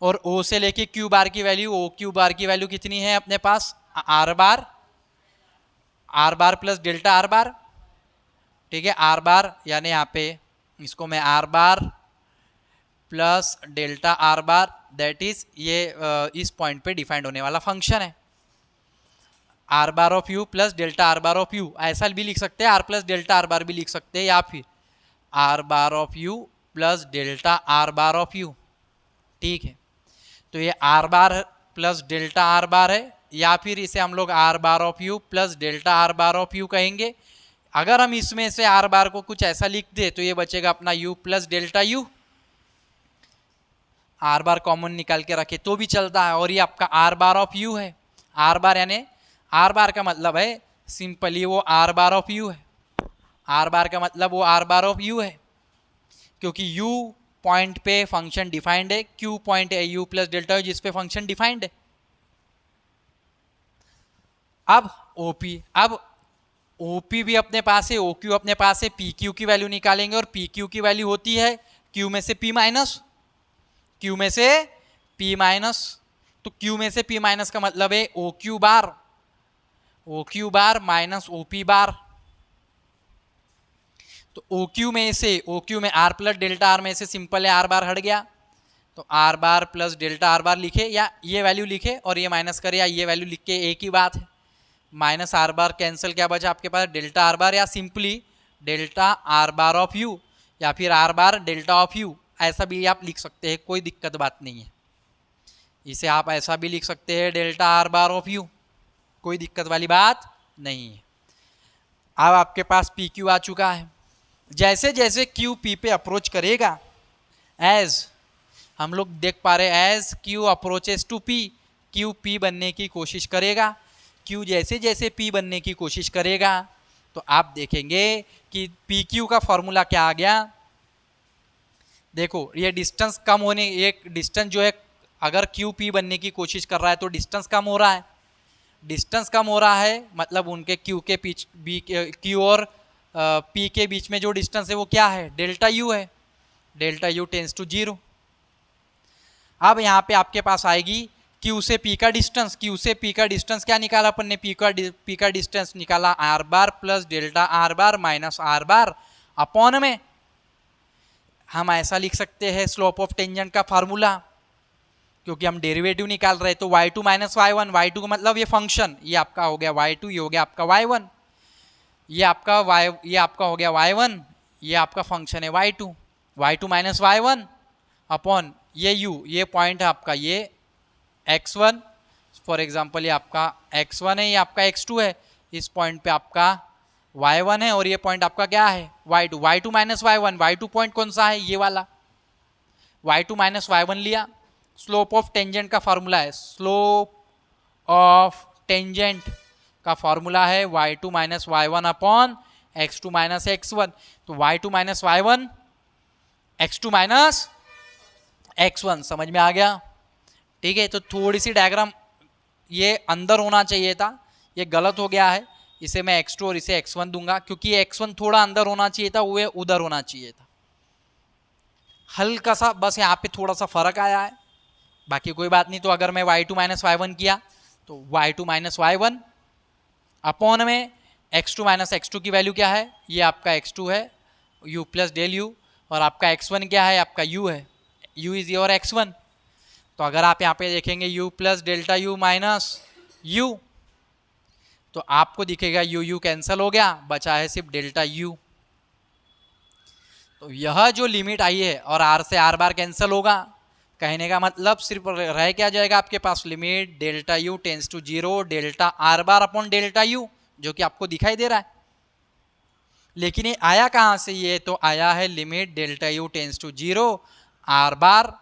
और O से लेके Q बार की वैल्यू, OQ बार की वैल्यू कितनी है अपने पास, r बार प्लस डेल्टा r बार, ठीक है। r बार यानी यहाँ पे इसको मैं r bar plus delta r bar, that is ये इस पॉइंट पे डिफाइंड होने वाला फंक्शन है, r bar of u plus delta r bar of u। ऐसा भी लिख सकते हैं, r प्लस डेल्टा r बार भी लिख सकते हैं, या फिर are bar of u plus delta r bar of you. ठीक है, तो ये are bar plus delta r बार है, या फिर इसे हम लोग R bar of u plus delta r bar of you कहेंगे। अगर हम इसमें से आर बार को कुछ ऐसा लिख दे तो ये बचेगा अपना you plus delta U. R bar common निकाल के रखे तो भी चलता है, और ये आपका आर बार ऑफ यू है। आर बार यानी आर बार का मतलब है सिंपली वो आर बार ऑफ यू है। आर बार का मतलब वो आर बार ऑफ यू है, क्योंकि यू पॉइंट पे फंक्शन डिफाइंड है, क्यू पॉइंट है यू प्लस डेल्टा यू जिस पे फंक्शन डिफाइंड है। अब ओपी भी अपने पास है, ओक्यू अपने पास है, पी क्यू की वैल्यू निकालेंगे, और पी क्यू की वैल्यू होती है क्यू में से पी माइनस, क्यू में से पी माइनस। तो क्यू में से पी माइनस का मतलब है O Q bar minus OP bar. तो ओ क्यू में आर प्लस डेल्टा आर में से सिंपल है आर बार हट गया, तो are bar plus delta r bar लिखे, या ये वैल्यू लिखे और ये माइनस करे, या ये वैल्यू लिख के एक ही बात है। माइनस आर बार कैंसिल, क्या बचा आपके पास डेल्टा आर बार, या simply delta r bar of you, या फिर are bar delta of you, ऐसा भी आप लिख सकते हैं, कोई दिक्कत बात नहीं है। इसे आप ऐसा भी लिख सकते हैं delta r bar of you, कोई दिक्कत वाली बात नहीं है। अब आपके पास पी क्यू आ चुका है। जैसे जैसे क्यू पी पे अप्रोच करेगा, एज हम लोग देख पा रहे हैं as Q approaches to P, Q P बनने की कोशिश करेगा। क्यू जैसे जैसे पी बनने की कोशिश करेगा तो आप देखेंगे कि पी क्यू का फॉर्मूला क्या आ गया। देखो ये डिस्टेंस कम होने, एक डिस्टेंस जो है अगर क्यू पी बनने की कोशिश कर रहा है तो डिस्टेंस कम हो रहा है। डिस्टेंस कम हो रहा है मतलब उनके क्यू के बीच क्यू और पी के बीच में जो डिस्टेंस है वो क्या है, डेल्टा यू है। Delta you tends to 0। अब यहाँ पे आपके पास आएगी क्यू से पी का डिस्टेंस। क्यू से पी का डिस्टेंस क्या निकाला अपन ने, पी का डिस्टेंस निकाला are bar plus delta r bar minus r bar upon में, हम ऐसा लिख सकते हैं स्लोप ऑफ टेंजेंट का फार्मूला, क्योंकि हम डेरिवेटिव निकाल रहे हैं। तो y2 माइनस y1, y2 का मतलब ये फंक्शन, ये आपका हो गया y2, ये हो गया आपका y1, ये आपका हो गया y1, ये आपका फंक्शन है y2 माइनस y1 अपॉन ये u, ये पॉइंट है आपका ये x1, फॉर एग्जांपल ये आपका x1 है, ये आपका x2 है, इस पॉइंट पे आपका y1 है और ये पॉइंट आपका क्या है y2 minus y1। y2 point कौन सा है, ये वाला, y2 माइनस y1 लिया। स्लोप ऑफ टेंजेंट का फॉर्मूला है, स्लोप ऑफ टेंजेंट का फॉर्मूला है y2 minus y1 upon x2 minus x1। तो y2 minus y1 x2 minus x1, समझ में आ गया। ठीक है, तो थोड़ी सी डायग्राम ये अंदर होना चाहिए था, ये गलत हो गया है, इसे मैं x2 और इसे x1 दूंगा, क्योंकि ये x1 थोड़ा अंदर होना चाहिए था, वो उधर होना चाहिए था। हल्का सा बस यहाँ पे थोड़ा सा फर्क आया है, बाकी कोई बात नहीं। तो अगर मैं y2 माइनस y1 किया तो y2 माइनस y1 अपॉन में x2 माइनस x2 की वैल्यू क्या है, ये आपका x2 है u प्लस डेल यू, और आपका x1 क्या है, आपका u है, u इज योर x1। तो अगर आप यहाँ पे देखेंगे u plus delta u minus u, तो आपको दिखेगा u कैंसिल हो गया, बचा है सिर्फ डेल्टा u। तो यह जो लिमिट आई है और r से r बार कैंसिल होगा, कहने का मतलब सिर्फ रह क्या जाएगा आपके पास, limit delta you tends to 0 delta r bar upon delta u, जो कि आपको दिखाई दे रहा है। लेकिन ये आया कहाँ से, ये तो आया है limit delta you tends to 0 are bar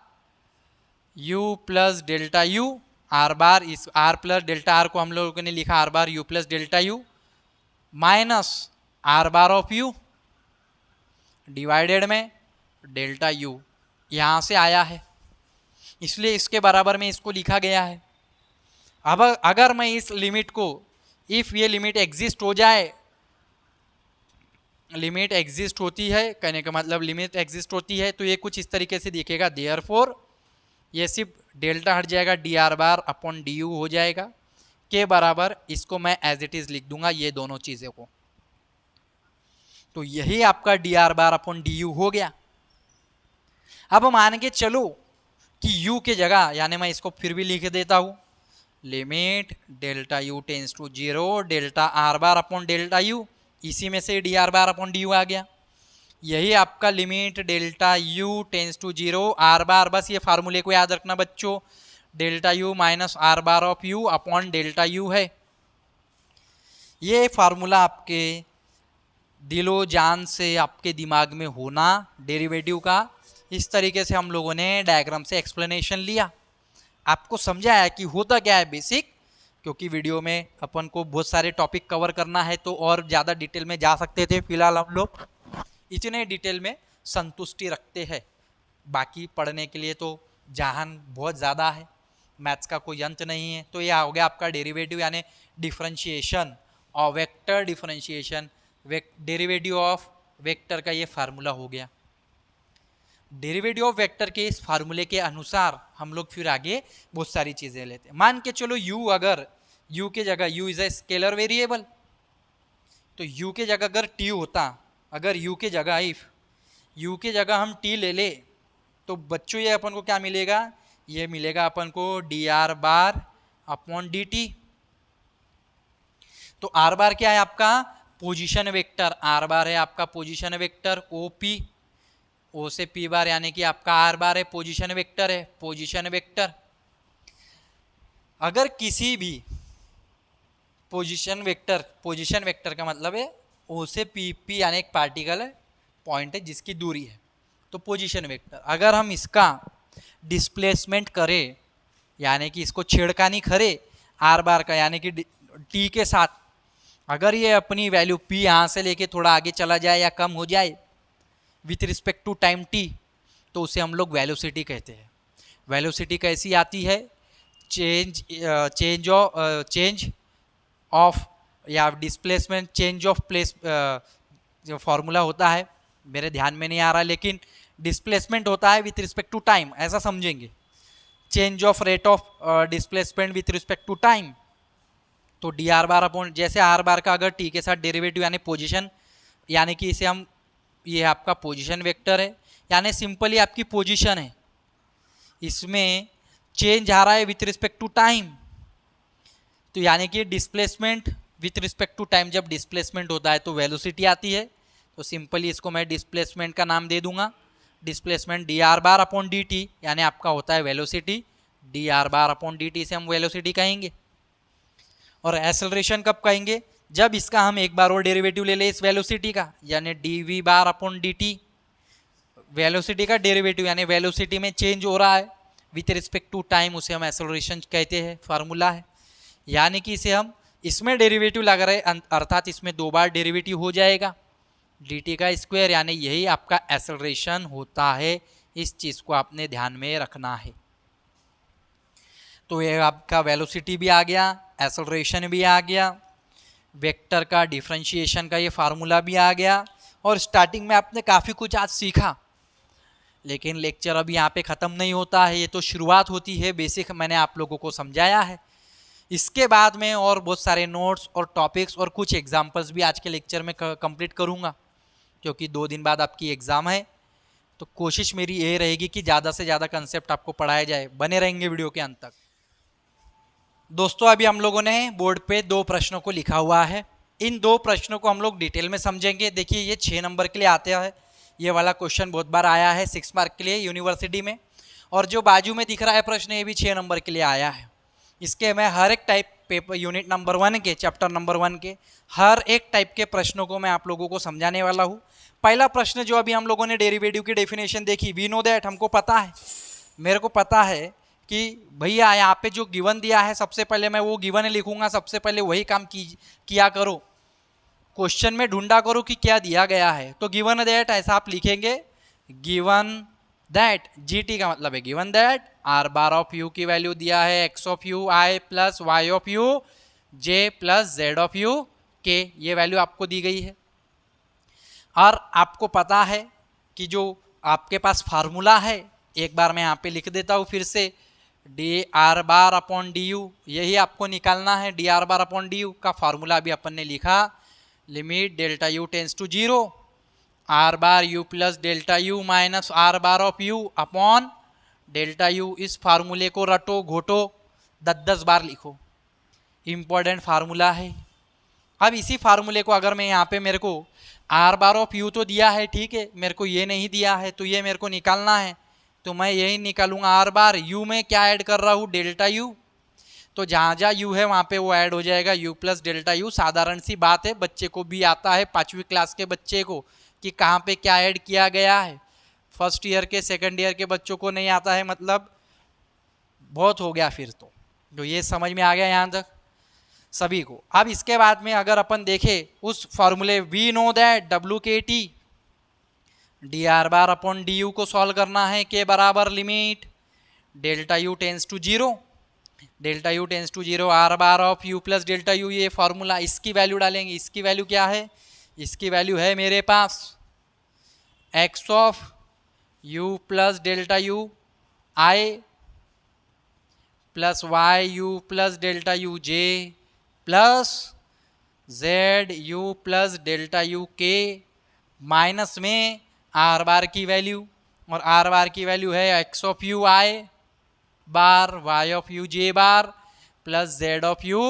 you plus delta U R bar, इस आर प्लस डेल्टा आर को हम लोगों ने लिखा are bar you plus delta u minus r bar of you divided में डेल्टा यू, यहाँ से आया है, इसलिए इसके बराबर में इसको लिखा गया है। अब अगर मैं इस लिमिट को, इफ ये लिमिट एग्जिस्ट हो जाए, लिमिट एग्जिस्ट होती है, कहने का मतलब लिमिट एग्जिस्ट होती है, तो ये कुछ इस तरीके से दिखेगा। देयरफॉर ये सिर्फ डेल्टा हट जाएगा, D R bar upon d u हो जाएगा के बराबर, इसको मैं एज इट इज लिख दूंगा ये दोनों चीज़ों को। तो यही आपका D R bar upon d u हो गया। अब मान के चलो कि u के जगह, यानी मैं इसको फिर भी लिख देता हूँ, limit delta you tends to 0 delta r bar upon delta u, इसी में से d are bar upon d u आ गया। यही आपका limit delta you tends to 0 are bar, बस ये फार्मूले को याद रखना बच्चों, delta u minus r bar of u upon delta you है। ये फार्मूला आपके दिलो जान से आपके दिमाग में होना डेरिवेटिव का। इस तरीके से हम लोगों ने डायग्राम से एक्सप्लेनेशन लिया, आपको समझाया कि होता क्या है बेसिक, क्योंकि वीडियो में अपन को बहुत सारे टॉपिक कवर करना है तो और ज़्यादा डिटेल में जा सकते थे, फिलहाल हम लोग इतने डिटेल में संतुष्टि रखते हैं। बाकी पढ़ने के लिए तो जहान बहुत ज़्यादा है, मैथ्स का कोई अंत नहीं है। तो यह हो गया आपका डेरिवेटिव यानी डिफरेंशिएशन और vector differentiation, derivative of vector का ये फार्मूला हो गया। डेरिवेटिव ऑफ वेक्टर के इस फार्मूले के अनुसार हम लोग फिर आगे बहुत सारी चीज़ें लेते हैं। मान के चलो u, अगर u के जगह u is a scalar variable, तो u के जगह अगर t होता, अगर u के जगह इफ u के जगह हम t ले ले, तो बच्चों ये अपन को क्या मिलेगा, ये मिलेगा अपन को dr बार अपॉन dt। तो r बार क्या है आपका पोजीशन वेक्टर, r बार है आपका पोजीशन वेक्टर OP, O से P बार यानी कि आपका R बार है पोजीशन वेक्टर है, पोजीशन वेक्टर। अगर किसी भी पोजीशन वेक्टर का मतलब है O से P यानी एक पार्टिकल है, पॉइंट है जिसकी दूरी है, तो पोजीशन वेक्टर। अगर हम इसका डिस्प्लेसमेंट करें यानी कि इसको छेड़खानी करें R बार का यानी कि T के साथ, अगर ये अपनी वैल्यू P यहाँ से लेके थोड़ा आगे चला जाए या कम हो जाए with respect to time t, तो उसे हम लोग वेलोसिटी कहते हैं। वेलोसिटी कैसी आती है, चेंज ऑफ या डिस्प्लेसमेंट चेंज ऑफ प्लेस, जो फॉर्मूला होता है मेरे ध्यान में नहीं आ रहा, लेकिन डिस्प्लेसमेंट होता है विथ रिस्पेक्ट टू टाइम, ऐसा समझेंगे। Change of rate of displacement with respect to time, तो डी आर बार अपॉन, जैसे आर बार का अगर टी के साथ डेरिवेटिव यानी पोजीशन, यानी कि इसे हम, ये आपका पोजीशन वेक्टर है यानी सिंपली आपकी पोजीशन है, इसमें चेंज आ रहा है विथ रिस्पेक्ट टू टाइम, तो यानी कि displacement with respect to time, जब डिस्प्लेसमेंट होता है तो वेलोसिटी आती है, तो सिंपली इसको मैं डिस्प्लेसमेंट का नाम दे दूंगा, displacement D R bar upon D T, यानी आपका होता है velocity, D R bar upon D T से हम वेलोसिटी कहेंगे। और एक्सेलरेशन कब कहेंगे, जब इसका हम एक बार और डेरिवेटिव ले ले इस वेलोसिटी का, यानी D V bar upon D T, velocity का डेरिवेटिव यानी वेलोसिटी में चेंज हो रहा है विथ रिस्पेक्ट टू टाइम, उसे हम एक्सेलरेशन कहते हैं, फार्मूला है। यानी कि इसे हम इसमें डेरिवेटिव लगा रहे, अर्थात इसमें दो बार डेरिवेटिव हो जाएगा डी टी का स्क्वायर, यानी यही आपका एक्सेलरेशन होता है। इस चीज़ को आपने ध्यान में रखना है। तो ये आपका वेलोसिटी भी आ गया, एक्सेलरेशन भी आ गया, वेक्टर का डिफरेंशिएशन का ये फार्मूला भी आ गया, और स्टार्टिंग में आपने काफ़ी कुछ आज सीखा, लेकिन लेक्चर अभी यहाँ पे ख़त्म नहीं होता है, ये तो शुरुआत होती है, बेसिक मैंने आप लोगों को समझाया है। इसके बाद में और बहुत सारे नोट्स और टॉपिक्स और कुछ एग्जाम्पल्स भी आज के लेक्चर में कंप्लीट करूँगा, क्योंकि 2 दिन बाद आपकी एग्ज़ाम है, तो कोशिश मेरी ये रहेगी कि ज़्यादा से ज़्यादा कंसेप्ट आपको पढ़ाया जाए। बने रहेंगे वीडियो के अंत तक। दोस्तों अभी हम लोगों ने बोर्ड पे 2 प्रश्नों को लिखा हुआ है, इन 2 प्रश्नों को हम लोग डिटेल में समझेंगे। देखिए ये 6 नंबर के लिए आते हैं, ये वाला क्वेश्चन बहुत बार आया है 6 मार्क के लिए यूनिवर्सिटी में, और जो बाजू में दिख रहा है प्रश्न ये भी 6 नंबर के लिए आया है। इसके मैं हर एक टाइप पेपर यूनिट नंबर 1 के चैप्टर नंबर 1 के हर एक टाइप के प्रश्नों को मैं आप लोगों को समझाने वाला हूँ। पहला प्रश्न जो अभी हम लोगों ने डेरिवेटिव की डेफिनेशन देखी, वी नो दैट, हमको पता है, मेरे को पता है कि भैया यहाँ पे जो गिवन दिया है सबसे पहले मैं वो गिवन लिखूंगा, सबसे पहले वही काम किया करो, क्वेश्चन में ढूंढा करो कि क्या दिया गया है। तो गिवन दैट ऐसा आप लिखेंगे, गिवन दैट, जी टी का मतलब है given that, R bar of U की वैल्यू दिया है x of you I plus Y of you J plus Z of you K, ये वैल्यू आपको दी गई है। और आपको पता है कि जो आपके पास फार्मूला है, एक बार मैं यहाँ पे लिख देता हूँ फिर से, d are bar upon d u, यही आपको निकालना है। D are bar upon d u का फार्मूला अभी अपन ने लिखा, limit delta you tends to 0, are bar you plus delta u minus r bar of u upon delta u. इस फार्मूले को रटो घोटो 10-10 बार लिखो, इम्पॉर्टेंट फार्मूला है। अब इसी फार्मूले को अगर मैं यहाँ पे मेरे को आर बार ऑफ यू तो दिया है, ठीक है, मेरे को ये नहीं दिया है, तो ये मेरे को निकालना है, तो मैं यही निकालूंगा आर बार। यू में क्या ऐड कर रहा हूँ, डेल्टा यू, तो जहाँ जहाँ यू है वहाँ पे वो ऐड हो जाएगा, यू प्लस डेल्टा यू। साधारण सी बात है, बच्चे को भी आता है, 5वीं क्लास के बच्चे को, कि कहाँ पे क्या ऐड किया गया है। फर्स्ट ईयर के सेकंड ईयर के बच्चों को नहीं आता है, मतलब बहुत हो गया फिर तो ये समझ में आ गया यहाँ तक सभी को। अब इसके बाद में अगर अपन देखें उस फॉर्मूले, वी नो दैट डब्ल्यू k t d are bar upon d u को सॉल्व करना है, के बराबर limit delta you tends to zero, delta you tends to zero r bar of u plus delta u, ये फॉर्मूला, इसकी value डालेंगे। इसकी वैल्यू क्या है, इसकी वैल्यू है मेरे पास x of u plus delta u I plus y u plus delta u J plus Z u plus delta u के, माइनस में आर बार की वैल्यू, और आर बार की वैल्यू है x of you i bar, y of you j bar plus Z of you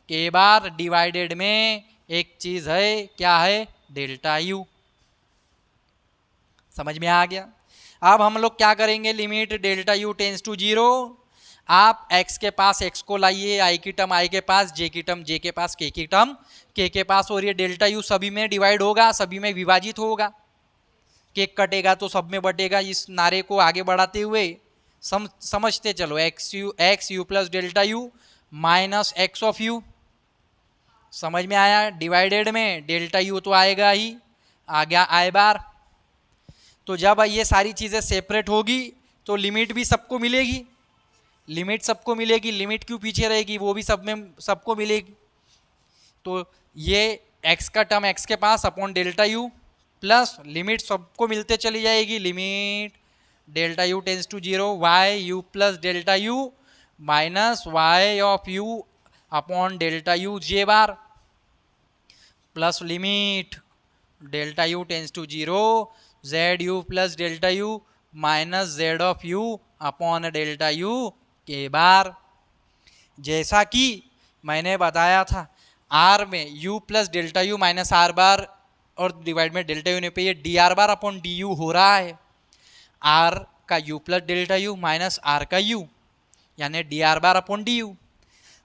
k bar, divided में एक चीज है, क्या है, डेल्टा यू। समझ में आ गया। अब हम लोग क्या करेंगे, limit delta you tends to zero, आप x के पास x को लाइए, i की टर्म i के पास, j की टर्म j के पास, k की टर्म k के पास, और ये डेल्टा यू सभी में डिवाइड होगा, सभी में विभाजित होगा, केक कटेगा तो सब में बटेगा। इस नारे को आगे बढ़ाते हुए समझते चलो, x you plus delta u minus x of you, समझ में आया, डिवाइडेड में डेल्टा यू तो आएगा ही, आ गया आई बार। तो जब ये सारी चीज़ें सेपरेट होगी तो लिमिट भी सबको मिलेगी, लिमिट सबको मिलेगी, लिमिट क्यों पीछे रहेगी, वो भी सब में सबको मिलेगी। तो ये x का टर्म x के पास upon delta u plus limit सबको मिलते चली जाएगी, limit delta you tends to zero y u plus delta u minus y of u upon delta u j bar plus limit delta you tends to zero z u plus delta u minus z of u upon delta u k bar. जैसा कि मैंने बताया था, r में u plus delta u minus r bar और divide में delta u ने पे ये d are bar upon d u हो रहा है, आर का u plus delta u minus r का यू, यानी d are bar upon d u.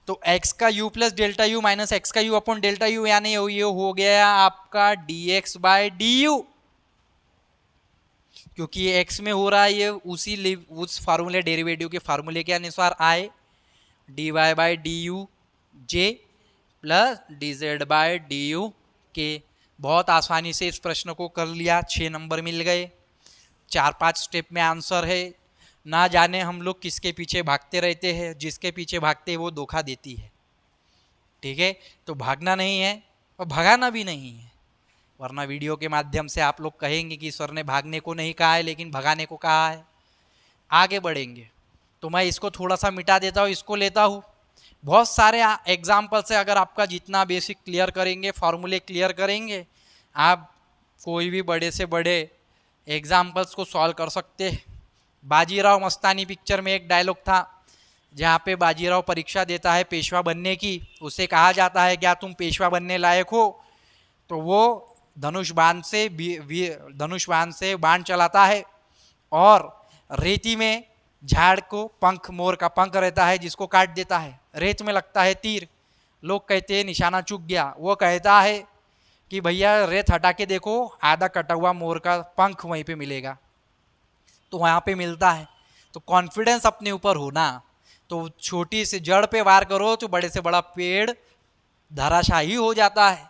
तो x का u plus delta u minus x का u अपॉन डेल्टा यू, यानी ये हो गया आपका dx बाय डी, क्योंकि ये x में हो रहा है, ये उस फार्मूले डेरिवेटिव के फार्मूले के अनुसार आए, dy by d u J plus d z by d u k. बहुत आसानी से इस प्रश्न को कर लिया, 6 नंबर मिल गए, 4-5 स्टेप में आंसर है। ना जाने हम लोग किसके पीछे भागते रहते हैं, जिसके पीछे भागते हैं वो धोखा देती है, ठीक है। तो भागना नहीं है और भगाना भी नहीं है, वरना वीडियो के माध्यम से आप लोग कहेंगे कि सर ने भागने को नहीं कहा है लेकिन भगाने को कहा है। आगे बढ़ेंगे तो मैं इसको थोड़ा सा मिटा देता हूँ, इसको लेता हूँ। बहुत सारे एग्जाम्पल से अगर आपका जितना बेसिक क्लियर करेंगे, फॉर्मूले क्लियर करेंगे, आप कोई भी बड़े से बड़े एग्जाम्पल्स को सॉल्व कर सकते हैं। बाजीराव मस्तानी पिक्चर में एक डायलॉग था, जहाँ पे बाजीराव परीक्षा देता है पेशवा बनने की, उसे कहा जाता है क्या तुम पेशवा बनने लायक हो, तो वो धनुष बाण से बाण चलाता है और रेती में झाड़ को पंख, मोर का पंख रहता है जिसको काट देता है, रेत में लगता है तीर, लोग कहते हैं निशाना चूक गया, वो कहता है कि भैया रेत हटा के देखो, आधा कटा हुआ मोर का पंख वहीं पे मिलेगा, तो वहाँ पे मिलता है। तो कॉन्फिडेंस अपने ऊपर होना, तो छोटी सी जड़ पे वार करो तो बड़े से बड़ा पेड़ धराशाही हो जाता है।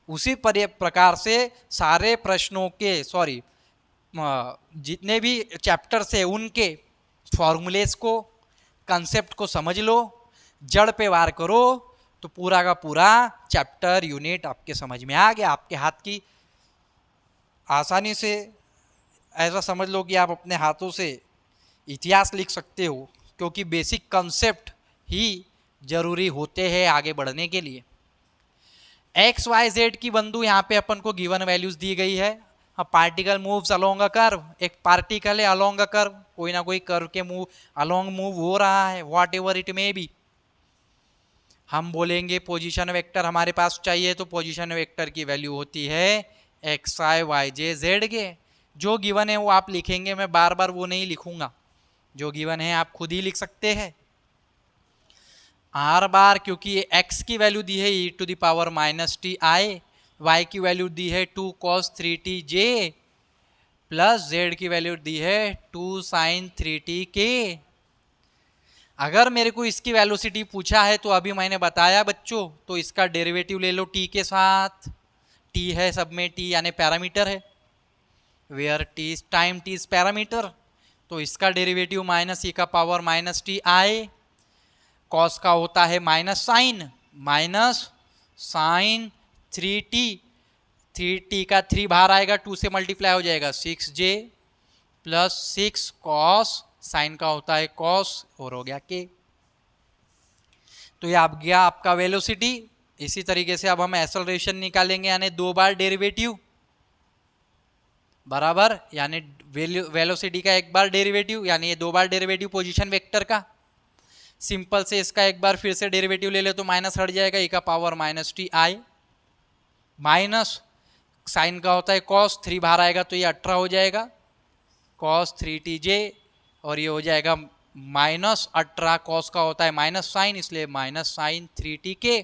उसी प्रकार से सारे प्रश्नों के जितने भी चैप्टर्स है उनके फॉर्मूलेस को, कंसेप्ट को समझ लो, जड़ पे वार करो तो पूरा का पूरा चैप्टर यूनिट आपके समझ में आ गया। आपके हाथ की आसानी से ऐसा समझ लो कि आप अपने हाथों से इतिहास लिख सकते हो, क्योंकि बेसिक कंसेप्ट ही जरूरी होते हैं आगे बढ़ने के लिए। एक्स वाई जेड की बंधु यहाँ पे अपन को गिवन वैल्यूज दी गई है। Particle moves along a curve, एक पार्टिकल है अलोंग अ कर्व, कोई ना कोई कर्व के अलोंग मूव हो रहा है, what ever it may be. हम बोलेंगे पोजीशन वेक्टर हमारे पास चाहिए, तो पोजीशन वेक्टर की वैल्यू होती है एक्स आई वाई जे जेड के। जो गिवन है वो आप लिखेंगे, मैं बार बार वो नहीं लिखूंगा, जो गिवन है आप खुद ही लिख सकते हैं। आर बार क्योंकि ये एक्स की वैल्यू दी है e to the power minus t i, y की वैल्यू दी है 2 cos 3t j, plus z की वैल्यू दी है 2 sin 3t के। अगर मेरे को इसकी वेलोसिटी पूछा है तो अभी मैंने बताया बच्चों, तो इसका डेरिवेटिव ले लो टी के साथ। टी है सब में, टी यानी पैरामीटर है, where t time t is parameter, तो इसका डेरिवेटिव माइनस ई का power minus t i, cos का होता है माइनस साइन 3t का 3 बाहर आएगा, 2 से मल्टीप्लाई हो जाएगा 6j प्लस 6 कॉस, साइन का होता है कॉस, और हो गया के। तो ये आप गया आपका वेलोसिटी। इसी तरीके से अब हम एक्सेलरेशन निकालेंगे, यानी 2 बार डेरिवेटिव बराबर, यानी वेलोसिटी का 1 बार डेरिवेटिव, यानी ये 2 बार डेरिवेटिव पोजीशन वेक्टर का। सिंपल से इसका 1 बार फिर से डेरिवेटिव ले ले तो माइनस हट जाएगा, ई का power minus t i, minus sine का होता है कॉस, 3 बाहर आएगा तो ये 18 हो जाएगा कॉस 3t जे, और ये हो जाएगा माइनस 18, कॉस का होता है माइनस साइन, इसलिए माइनस साइन 3t के।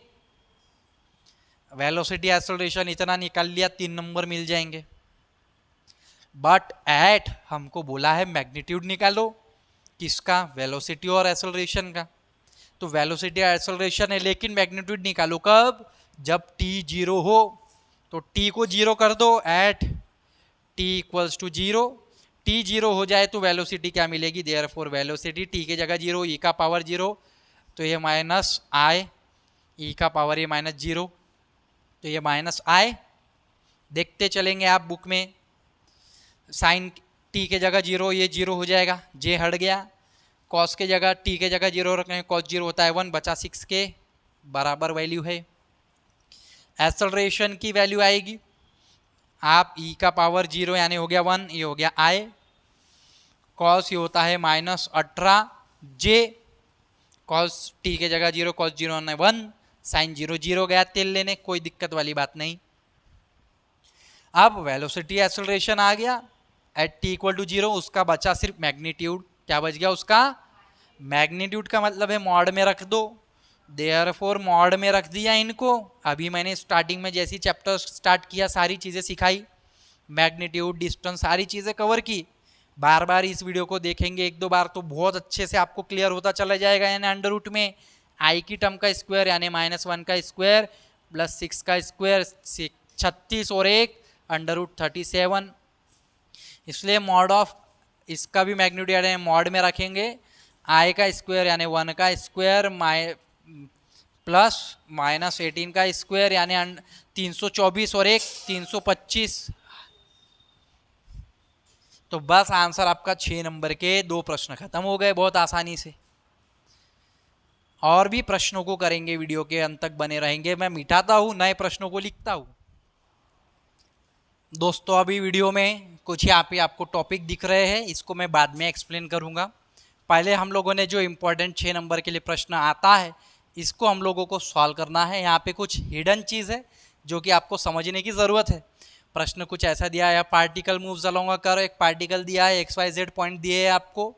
वेलोसिटी एक्सेलरेशन इतना निकाल लिया, 3 नंबर मिल जाएंगे। बट एट हमको बोला है मैग्नीट्यूड निकालो, किसका? वेलोसिटी और एक्सेलरेशन का। तो वेलोसिटी और एक्सेलरेशन है, लेकिन मैग्नीट्यूड निकालो कब? जब t 0 हो। तो t को 0 कर दो at t equals to 0। t 0 हो जाए तो वेलोसिटी क्या मिलेगी? देयरफॉर वेलोसिटी t के जगह 0, e का पावर 0, तो ये माइनस आई, e का पावर ये माइनस 0, तो ये माइनस आई। देखते चलेंगे आप बुक में, साइन t के जगह 0, ये 0 हो जाएगा, j हट गया, कॉस के जगह t के जगह 0 रखेंगे, कॉस 0 होता है 1, बचा 6 के, बराबर वैल्यू है। एक्सेलरेशन की वैल्यू आएगी, आप e का पावर 0 यानी हो गया 1, ये हो गया आई, कॉस ये होता है माइनस 18 j, कॉस t के जगह 0, कॉस 0 1, साइन 0 0 गया तेल लेने, कोई दिक्कत वाली बात नहीं। अब वेलोसिटी एक्सेलरेशन आ गया एट t इक्वल टू 0, उसका बचा सिर्फ मैग्नीट्यूड। क्या बच गया उसका? मैग्नीट्यूड का मतलब है मॉड में रख दो, देयरफॉर मॉड में रख दिया इनको। अभी मैंने स्टार्टिंग में जैसी चैप्टर स्टार्ट किया सारी चीज़ें सिखाई, मैग्नीट्यूड, डिस्टेंस, सारी चीज़ें कवर की। बार बार इस वीडियो को देखेंगे 1-2 बार तो बहुत अच्छे से आपको क्लियर होता चला जाएगा। यानी अंडर रूट में आई की टर्म का स्क्वायर यानी -1 का स्क्वायर प्लस 6 का स्क्वायर 36 और 1 अंडर रूट 37, इसलिए मॉड ऑफ इसका भी मैग्नीट्यूड यानी मॉड में रखेंगे, आई का स्क्वायर यानी 1 का स्क्वायर प्लस -18 का स्क्वायर यानी 324 और 1 325। तो बस आंसर आपका 6 नंबर के 2 प्रश्न खत्म हो गए बहुत आसानी से। और भी प्रश्नों को करेंगे, वीडियो के अंत तक बने रहेंगे, मैं मिटाता हूं, नए प्रश्नों को लिखता हूं। दोस्तों अभी वीडियो में कुछ यहाँ पे आपको टॉपिक दिख रहे हैं, इसको मैं बाद में एक्सप्लेन करूंगा। पहले हम लोगों ने जो इम्पोर्टेंट 6 नंबर के लिए प्रश्न आता है इसको हम लोगों को सॉल्व करना है। यहाँ पे कुछ हिडन चीज़ है जो कि आपको समझने की ज़रूरत है। प्रश्न कुछ ऐसा दिया है, particle moves along a curve, एक पार्टिकल दिया है, XYZ पॉइंट दिए है आपको,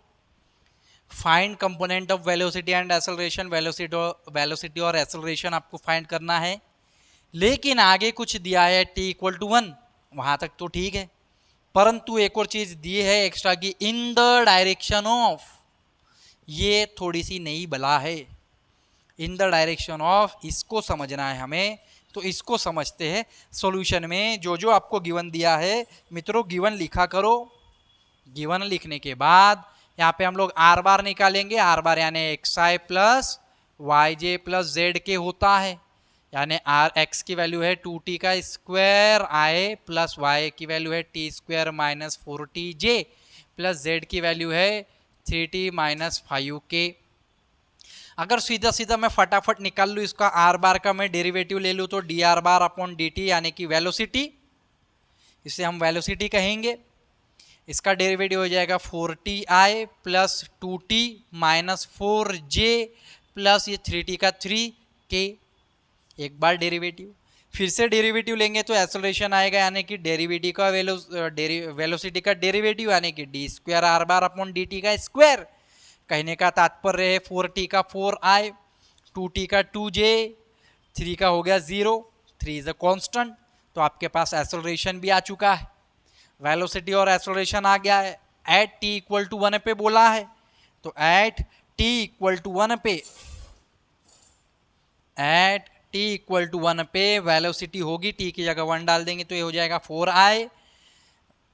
find component of velocity and acceleration, velocity और एक्सेलरेशन आपको फाइंड करना है। लेकिन आगे कुछ दिया है t इक्वल टू 1, वहाँ तक तो ठीक है, परंतु एक और चीज़ दी है एक्स्ट्रा की इन द डायरेक्शन ऑफ, ये थोड़ी सी नई बला है। इन द डायरेक्शन ऑफ इसको समझना है हमें, तो इसको समझते हैं। सॉल्यूशन में जो जो आपको गिवन दिया है मित्रों, गिवन लिखा करो। गिवन लिखने के बाद यहाँ पे हम लोग आर बार निकालेंगे, आर बार यानी एक्स आई प्लस वाई जे प्लस जेड के होता है, यानी आर एक्स की वैल्यू है 2t का स्क्वायर आई प्लस वाई की वैल्यू है t square minus 4t plus z की वैल्यू है 3t माइनस 5k। अगर सीधा सीधा मैं फटाफट निकाल लूँ इसका आर बार का, मैं डेरिवेटिव ले लूँ तो D R bar upon D T यानी कि वेलोसिटी, इसे हम वेलोसिटी कहेंगे। इसका डेरिवेटिव हो जाएगा 4ti plus 2t minus 4j plus ये 3t का 3 के, एक बार डेरिवेटिव, फिर से डेरिवेटिव लेंगे तो एक्सेलरेशन आएगा, यानी कि डेरिवेटिव का वेलोसिटी का डेरिवेटिव यानी कि D square are bar upon D T का स्क्वायर। कहने का तात्पर्य है 4t का 4i, 2t का 2j, 3 का हो गया 0, 3 इज अ कांस्टेंट। तो आपके पास एक्सेलरेशन भी आ चुका है, वेलोसिटी और एक्सेलरेशन आ गया है। एट t इक्वल टू 1 पे बोला है, तो एट t इक्वल टू 1 पे, एट t इक्वल टू 1 पे वेलोसिटी होगी, t की जगह 1 डाल देंगे तो ये हो जाएगा 4i,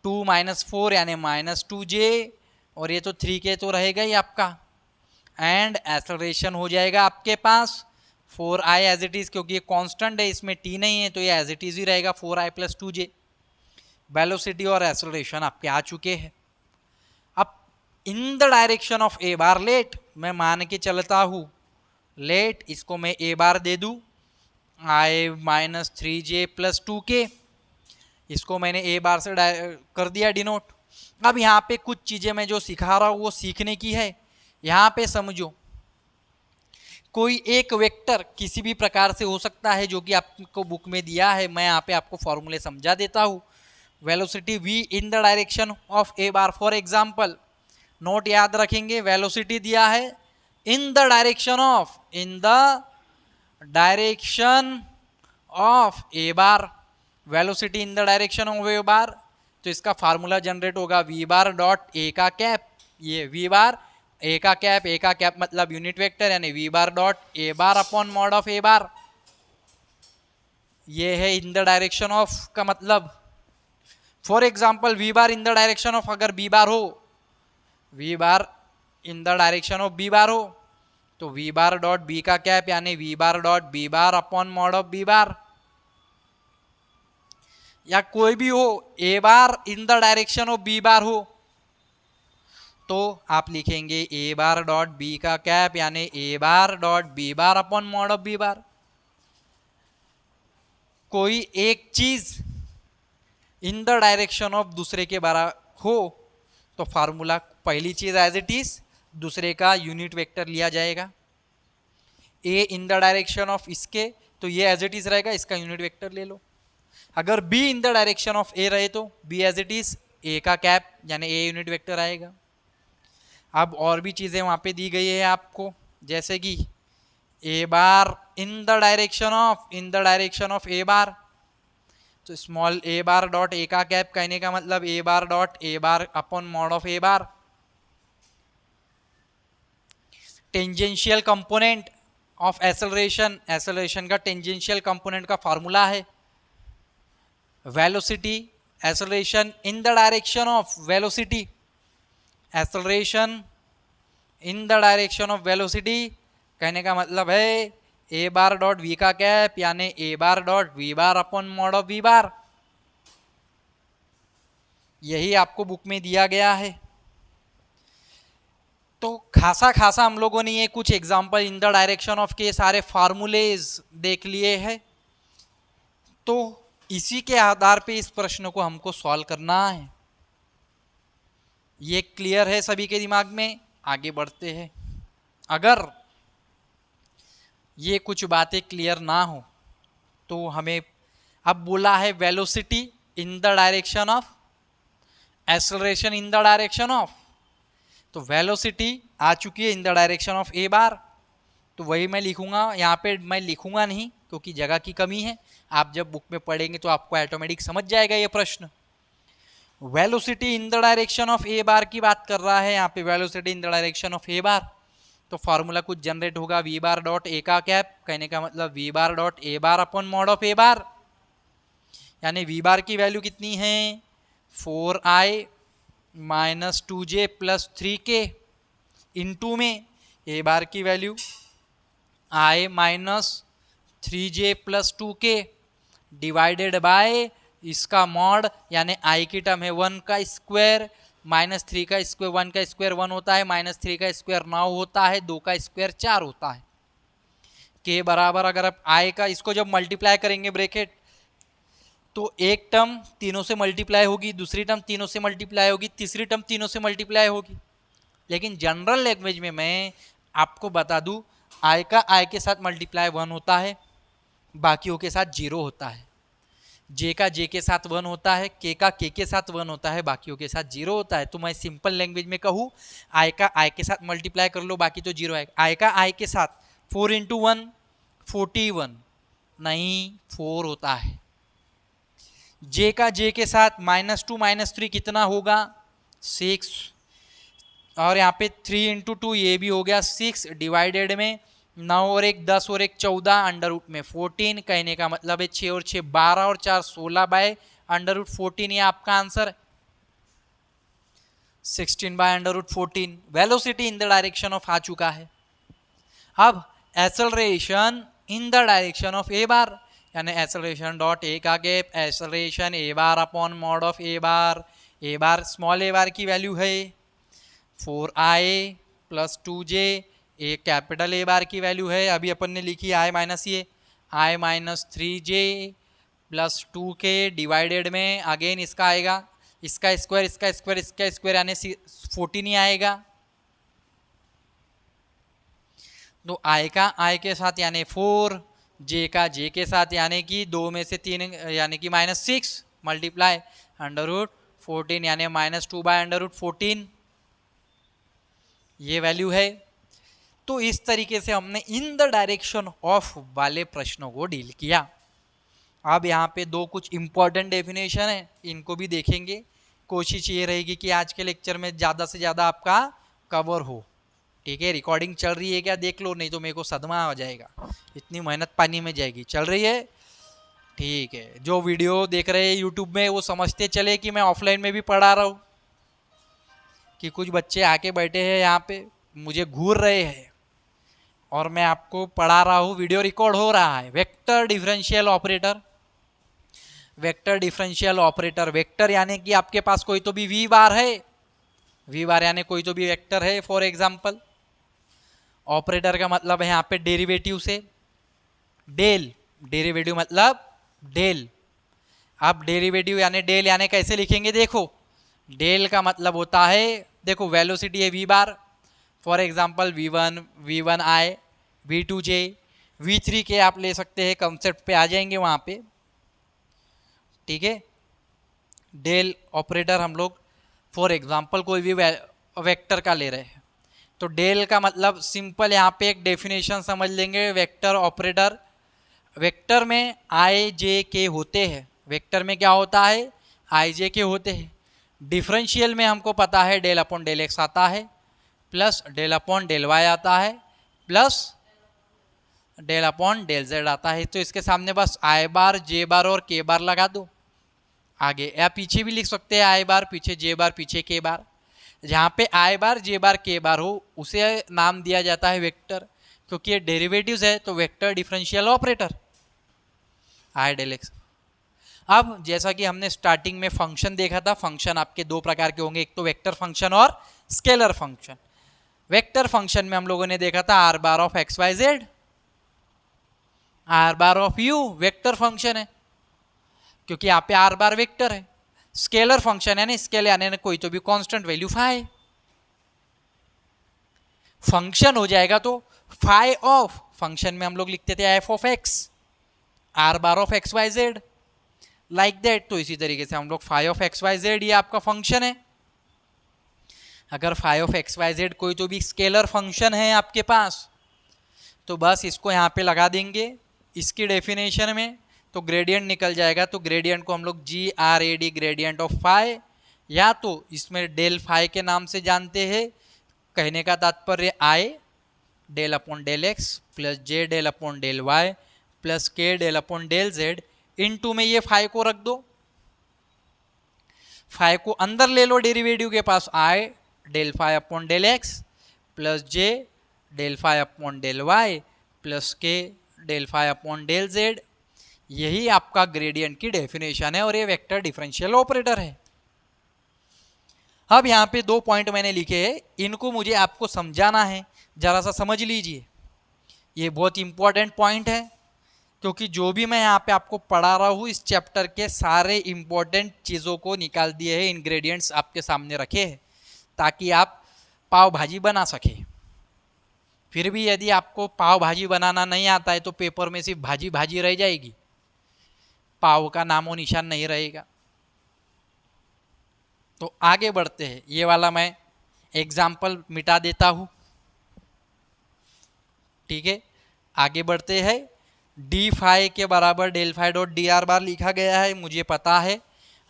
2 माइनस 4 यानी माइनस 2j, और ये तो 3 के तो रहेगा ही आपका। एंड एक्सेलरेशन हो जाएगा आपके पास 4i एज इट इज, क्योंकि ये कांस्टेंट है, इसमें t नहीं है तो ये एज इट इज ही रहेगा 4i प्लस 2j। वेलोसिटी और एक्सेलरेशन आपके आ चुके हैं। अब in the direction of a bar let, मैं मान के चलता हूं लेट, इसको मैं ए बार दे दूं i minus 3j plus 2k, इसको मैंने ए बार से कर दिया डिनोट। अब यहाँ पे कुछ चीजें मैं जो सिखा रहा हूं वो सीखने की है। यहाँ पे समझो, कोई एक वेक्टर किसी भी प्रकार से हो सकता है जो कि आपको बुक में दिया है, मैं यहाँ पे आपको फॉर्मूले समझा देता हूँ। Velocity v in the direction of a bar, for example note याद रखेंगे, वेलोसिटी दिया है in the direction of, in the direction of a bar, velocity in the direction of a bar, तो इसका फार्मूला जनरेट होगा v bar dot a का cap, ये v bar a का कैप मतलब यूनिट वेक्टर, यानी v bar dot a bar upon mod of a bar. ये है इन द डायरेक्शन ऑफ का मतलब। For example v bar in the direction of अगर b बार हो, v bar in the direction of b बार हो, तो v bar dot b का cap यानी v bar dot b bar upon mod of b बार। या कोई भी हो a bar in the direction of b बार हो, तो आप लिखेंगे a बार डॉट b का कैप यानी a bar dot b bar upon mod of b बार। कोई एक चीज इन द डायरेक्शन ऑफ दूसरे के बराबर हो, तो फार्मूला पहली चीज एज इट इज, दूसरे का यूनिट वेक्टर लिया जाएगा। a in the direction of इसके, तो ये एज इट इज रहेगा, इसका यूनिट वेक्टर ले लो। अगर b in the direction of a रहे तो b as it is a का कैप यानी a यूनिट वेक्टर आएगा। अब और भी चीजें वहां पे दी गई है आपको, जैसे कि a bar in the direction of, in the direction of a बार, तो small a bar dot a का कैप कहने का मतलब a bar dot a bar upon mod of a bar. Tangential component of acceleration, acceleration का tangential component का formula है velocity acceleration in the direction of velocity, acceleration in the direction of velocity कहने का मतलब है a bar dot v का cap यानी a bar dot v bar upon mod of v बार। यही आपको बुक में दिया गया है। तो खासा हम लोगों ने ये कुछ example in the direction of के सारे फार्मूलेज देख लिए हैं। तो इसी के आधार पे इस प्रश्न को हमको सॉल्व करना है। ये क्लियर है सभी के दिमाग में? आगे बढ़ते हैं। अगर ये कुछ बातें क्लियर ना हो तो हमें, अब बोला है velocity in the direction of, acceleration in the direction of, तो वेलोसिटी आ चुकी है in the direction of a bar, तो वही मैं लिखूंगा। यहाँ पे मैं लिखूंगा नहीं क्योंकि जगह की कमी है, आप जब बुक में पढ़ेंगे तो आपको ऑटोमेटिक समझ जाएगा ये प्रश्न। Velocity in the direction of a bar की बात कर रहा है यहाँ पे, velocity in the direction of a bar, तो फार्मूला कुछ जनरेट होगा v बार डॉट ए का कैप कहने का मतलब v bar dot a bar upon mod of a bar, यानी v बार की वैल्यू कितनी है 4i minus 2j plus 3k, into में ए बार की value i minus 3j plus 2k divided by इसका मॉड, यानी i की टर्म है 1 का स्क्वायर माइनस 3 का स्क्वायर, 1 का स्क्वायर 1 होता है, माइनस 3 का स्क्वायर 9 होता है, 2 का स्क्वायर 4 होता है। के बराबर अगर आप i का, इसको जब मल्टीप्लाई करेंगे ब्रैकेट, तो एक टर्म तीनों से मल्टीप्लाई होगी, दूसरी टर्म तीनों से मल्टीप्लाई होगी, तीसरी टर्म तीनों से मल्टीप्लाई होगी। लेकिन जनरल लैंग्वेज में मैं आपको बता दूं, आई का आई के साथ मल्टीप्लाई 1 होता है, बाकियों के साथ 0 होता है। जे का जे के साथ 1 होता है, के का के साथ 1 होता है, बाकियों के साथ 0 होता है। तो मैं सिंपल लैंग्वेज में कहूँ, आई का आई के साथ मल्टीप्लाई कर लो, बाकी तो 0 आएगा। आई का आई के साथ 4 इंटू 1 41 नहीं 4 होता है। जे का जे के साथ -2 -3 कितना होगा 6, और यहाँ पे 3 इंटू 2 ये भी हो गया 6, डिवाइडेड में 9 और 1 10 और 1 14 अंडर रूट में 14। कहने का मतलब है 6 और 6 12 और 4 16 बाय अंडर रूट 14, ये आपका answer 16 by under root 14। Velocity in the direction of आ चुका है। अब acceleration in the direction of a bar, यानी एक्सेलरेशन डॉट ए का cap acceleration a bar upon mod of a bar small a bar की value है 4i plus 2j, A capital A bar की value है अभी अपन ने लिखी i माइनस ये i minus 3j plus 2k, divided में अगेन इसका आएगा इसका स्क्वायर इसका स्क्वायर इसका स्क्वायर यानी 14 ही आएगा। तो i का i के साथ यानी 4, j का j के साथ यानी कि 2 में से 3 यानी कि -6 मल्टीप्लाई अंडर रूट 14 यानी -2 बाय अंडर रूट 14, ये वैल्यू है। तो इस तरीके से हमने इन द डायरेक्शन ऑफ वाले प्रश्नों को डील किया। अब यहाँ पे दो कुछ इंपॉर्टेंट डेफिनेशन है, इनको भी देखेंगे। कोशिश ये रहेगी कि आज के लेक्चर में ज़्यादा से ज़्यादा आपका कवर हो। ठीक है, रिकॉर्डिंग चल रही है क्या देख लो, नहीं तो मेरे को सदमा आ जाएगा, इतनी मेहनत पानी में जाएगी। चल रही है, ठीक है। जो वीडियो देख रहे हैं यूट्यूब में वो समझते चले कि मैं ऑफलाइन में भी पढ़ा रहा हूँ, कि कुछ बच्चे आके बैठे हैं यहाँ पे मुझे घूर रहे हैं और मैं आपको पढ़ा रहा हूँ, वीडियो रिकॉर्ड हो रहा है। Vector differential operator, vector differential operator, vector यानी कि आपके पास कोई तो भी वी बार है, वी बार यानी कोई तो भी वेक्टर है फॉर एग्जांपल। ऑपरेटर का मतलब है यहाँ पे डेरिवेटिव से, डेल, डेरिवेटिव मतलब डेल। अब डेरिवेटिव यानी डेल यानी कैसे लिखेंगे, देखो डेल का मतलब होता है, देखो वेलोसिटी है we bar, for example v1 v1i v2j v3k आप ले सकते हैं, कंसेप्ट पे आ जाएंगे वहाँ पे। ठीक है, डेल ऑपरेटर हम लोग फॉर एग्जांपल कोई भी वेक्टर का ले रहे हैं, तो डेल का मतलब सिंपल यहाँ पे एक डेफिनेशन समझ लेंगे। वेक्टर ऑपरेटर, वेक्टर में आई जे के होते हैं, वेक्टर में क्या होता है आई जे के होते हैं। डिफरेंशियल में हमको पता है डेल अपॉन डेल एक्स आता है, plus del upon del y आता है, plus del upon del z आता है। तो इसके सामने बस आई बार जे बार और के बार लगा दो, आगे या पीछे भी लिख सकते हैं आई बार पीछे जे बार पीछे के बार। जहाँ पे आई बार जे बार के बार हो उसे नाम दिया जाता है वेक्टर, क्योंकि ये डेरिवेटिव्स है तो वेक्टर डिफरेंशियल ऑपरेटर आई डेल एक्स। अब जैसा कि हमने स्टार्टिंग में फंक्शन देखा था, फंक्शन आपके दो प्रकार के होंगे, एक तो वेक्टर फंक्शन और स्केलर फंक्शन। वेक्टर फंक्शन में हम लोगों ने देखा था r bar of x Y z, r bar of u vector function है क्योंकि यहाँ पे आर बार वेक्टर है। स्केलर फंक्शन है ना, स्केल यानी कोई तो भी कांस्टेंट वैल्यू फाई, फंक्शन हो जाएगा तो फाई ऑफ, फंक्शन में हम लोग लिखते थे f of x, r bar of x Y z like that. तो इसी तरीके से हम लोग phi of x Y Z ये आपका फंक्शन है। अगर phi of x Y z कोई तो भी स्केलर फंक्शन है आपके पास, तो बस इसको यहाँ पे लगा देंगे इसकी डेफिनेशन में, तो ग्रेडियंट निकल जाएगा। तो ग्रेडियंट को हम लोग G R A D gradient of phi, या तो इसमें डेल फाई के नाम से जानते हैं। कहने का तात्पर्य i del upon del x plus j del upon del y plus k del upon del z, into में ये फाई को रख दो, फाई को अंदर ले लो डेरिवेटिव के पास, i del phi upon del x plus j del phi upon del y plus k del phi upon del z. यही आपका ग्रेडियंट की डेफिनेशन है और ये वेक्टर डिफरेंशियल ऑपरेटर है। अब यहाँ पे दो पॉइंट मैंने लिखे हैं, इनको मुझे आपको समझाना है, जरा सा समझ लीजिए। ये बहुत इंपॉर्टेंट पॉइंट है क्योंकि जो भी मैं यहाँ पे आपको पढ़ा रहा हूँ इस चैप्टर के सारे इंपॉर्टेंट चीज़ों को निकाल दिए हैं, इंग्रेडिएंट्स आपके सामने रखे हैं ताकि आप पाव भाजी बना सके। फिर भी यदि आपको पाव भाजी बनाना नहीं आता है तो पेपर में सिर्फ भाजी भाजी रह जाएगी, पाव का नामो निशान नहीं रहेगा। तो आगे बढ़ते हैं, ये वाला मैं एग्जाम्पल मिटा देता हूं, ठीक है। आगे बढ़ते हैं, डी फाई के बराबर del phi dot d are bar लिखा गया है, मुझे पता है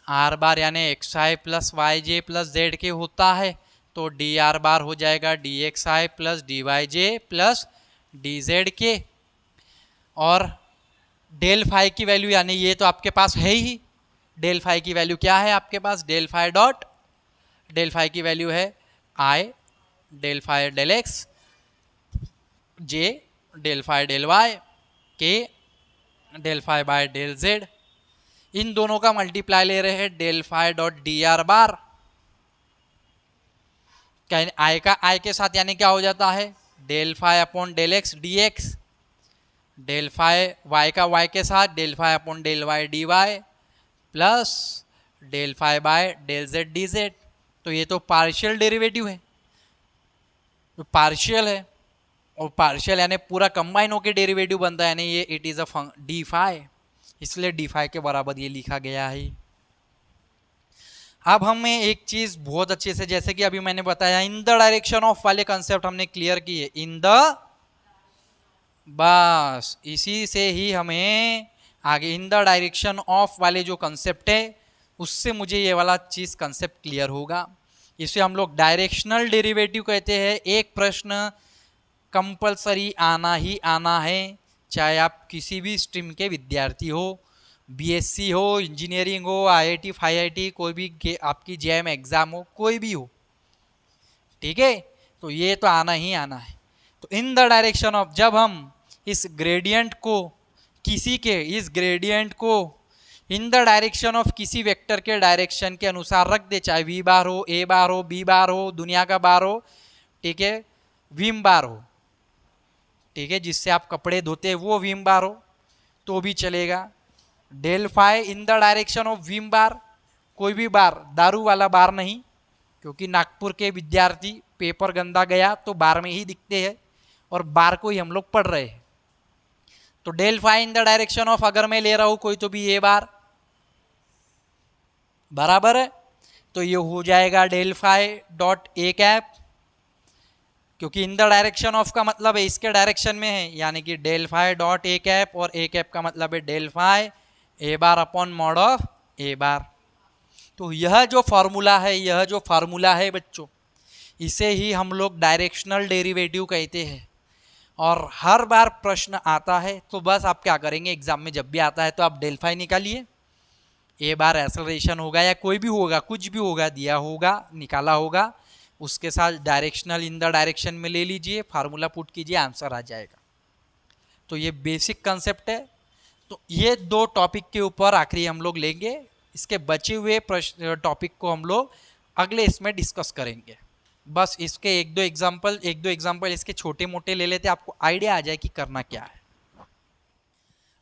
आर बार यानी एक्स आई प्लस वाई जे प्लस जेड के होता है, तो डी आर बार हो जाएगा डी एक्स आई प्लस डी वाई जे प्लस डी जेड के। और डेल फाई की वैल्यू यानी ये तो आपके पास है ही, डेल फाई की वैल्यू क्या है आपके पास, del phi dot, del phi की वैल्यू है i del phi del x j del phi del y k del phi by del z. इन दोनों का मल्टीप्लाई ले रहे हैं del phi dot d are bar, i का आई के साथ यानी क्या हो जाता है del phi upon del x d x, del phi Y का वाई के साथ del phi upon del y d y plus del phi by del z d z. तो ये तो पार्शियल डेरिवेटिव है, तो पार्शियल है, और पार्शियल यानी पूरा कंबाइन होकर डेरिवेटिव बनता है, यानी ये it is a d phi, इसलिए डी फाई के बराबर ये लिखा गया है। अब हमें एक चीज बहुत अच्छे से, जैसे कि अभी मैंने बताया इन द डायरेक्शन ऑफ वाले कंसेप्ट हमने क्लियर किए, इन द, बस इसी से ही हमें आगे इन द डायरेक्शन ऑफ वाले जो कंसेप्ट है उससे मुझे ये वाला चीज कंसेप्ट क्लियर होगा। इसे हम लोग डायरेक्शनल डेरिवेटिव कहते हैं। एक प्रश्न कंपलसरी आना ही आना है, चाहे आप किसी भी स्ट्रीम के विद्यार्थी हो, बीएससी हो, इंजीनियरिंग हो, आईआईटी फाईआईटी, कोई भी आपकी जेएम एग्जाम हो, कोई भी हो, ठीक है। तो ये तो आना ही आना है। तो इन द डायरेक्शन ऑफ, जब हम इस ग्रेडियंट को किसी के, इस ग्रेडियंट को इन द डायरेक्शन ऑफ किसी वेक्टर के डायरेक्शन के अनुसार रख दे, चाहे वी बार हो, ए बार हो, बी बार हो, दुनिया का बार हो, ठीक है, विम बार हो, ठीक है, जिससे आप कपड़े धोते हैं वो विम बार हो तो भी चलेगा। Del phi in the direction of विम बार, कोई भी बार, दारू वाला बार नहीं, क्योंकि नागपुर के विद्यार्थी पेपर गंदा गया तो बार में ही दिखते हैं और बार को ही हम लोग पढ़ रहे हैं। तो del phi in the direction of अगर मैं ले रहा हूं कोई तो भी ए बार, बराबर है, तो ये हो जाएगा del phi dot a cap, क्योंकि इन द डायरेक्शन ऑफ का मतलब है इसके डायरेक्शन में है, यानी कि del phi dot a cap, और ए कैप का मतलब है del phi a bar upon mod of a bar. तो यह जो फॉर्मूला है, यह जो फॉर्मूला है बच्चों, इसे ही हम लोग डायरेक्शनल डेरिवेटिव कहते हैं। और हर बार प्रश्न आता है तो बस आप क्या करेंगे, एग्जाम में जब भी आता है तो आप डेल फाई निकालिए, ए बार एक्सेलरेशन होगा या कोई भी होगा, कुछ भी होगा, दिया होगा, निकाला होगा, उसके साथ डायरेक्शनल इन द डायरेक्शन में ले लीजिए, फार्मूला पुट कीजिए, आंसर आ जाएगा। तो ये बेसिक कंसेप्ट है। तो ये दो टॉपिक के ऊपर आखिरी हम लोग लेंगे, इसके बचे हुए प्रश्न टॉपिक को हम लोग अगले इसमें डिस्कस करेंगे। बस इसके एक दो एग्जाम्पल इसके छोटे मोटे ले लेते, आपको आइडिया आ जाए कि करना क्या है।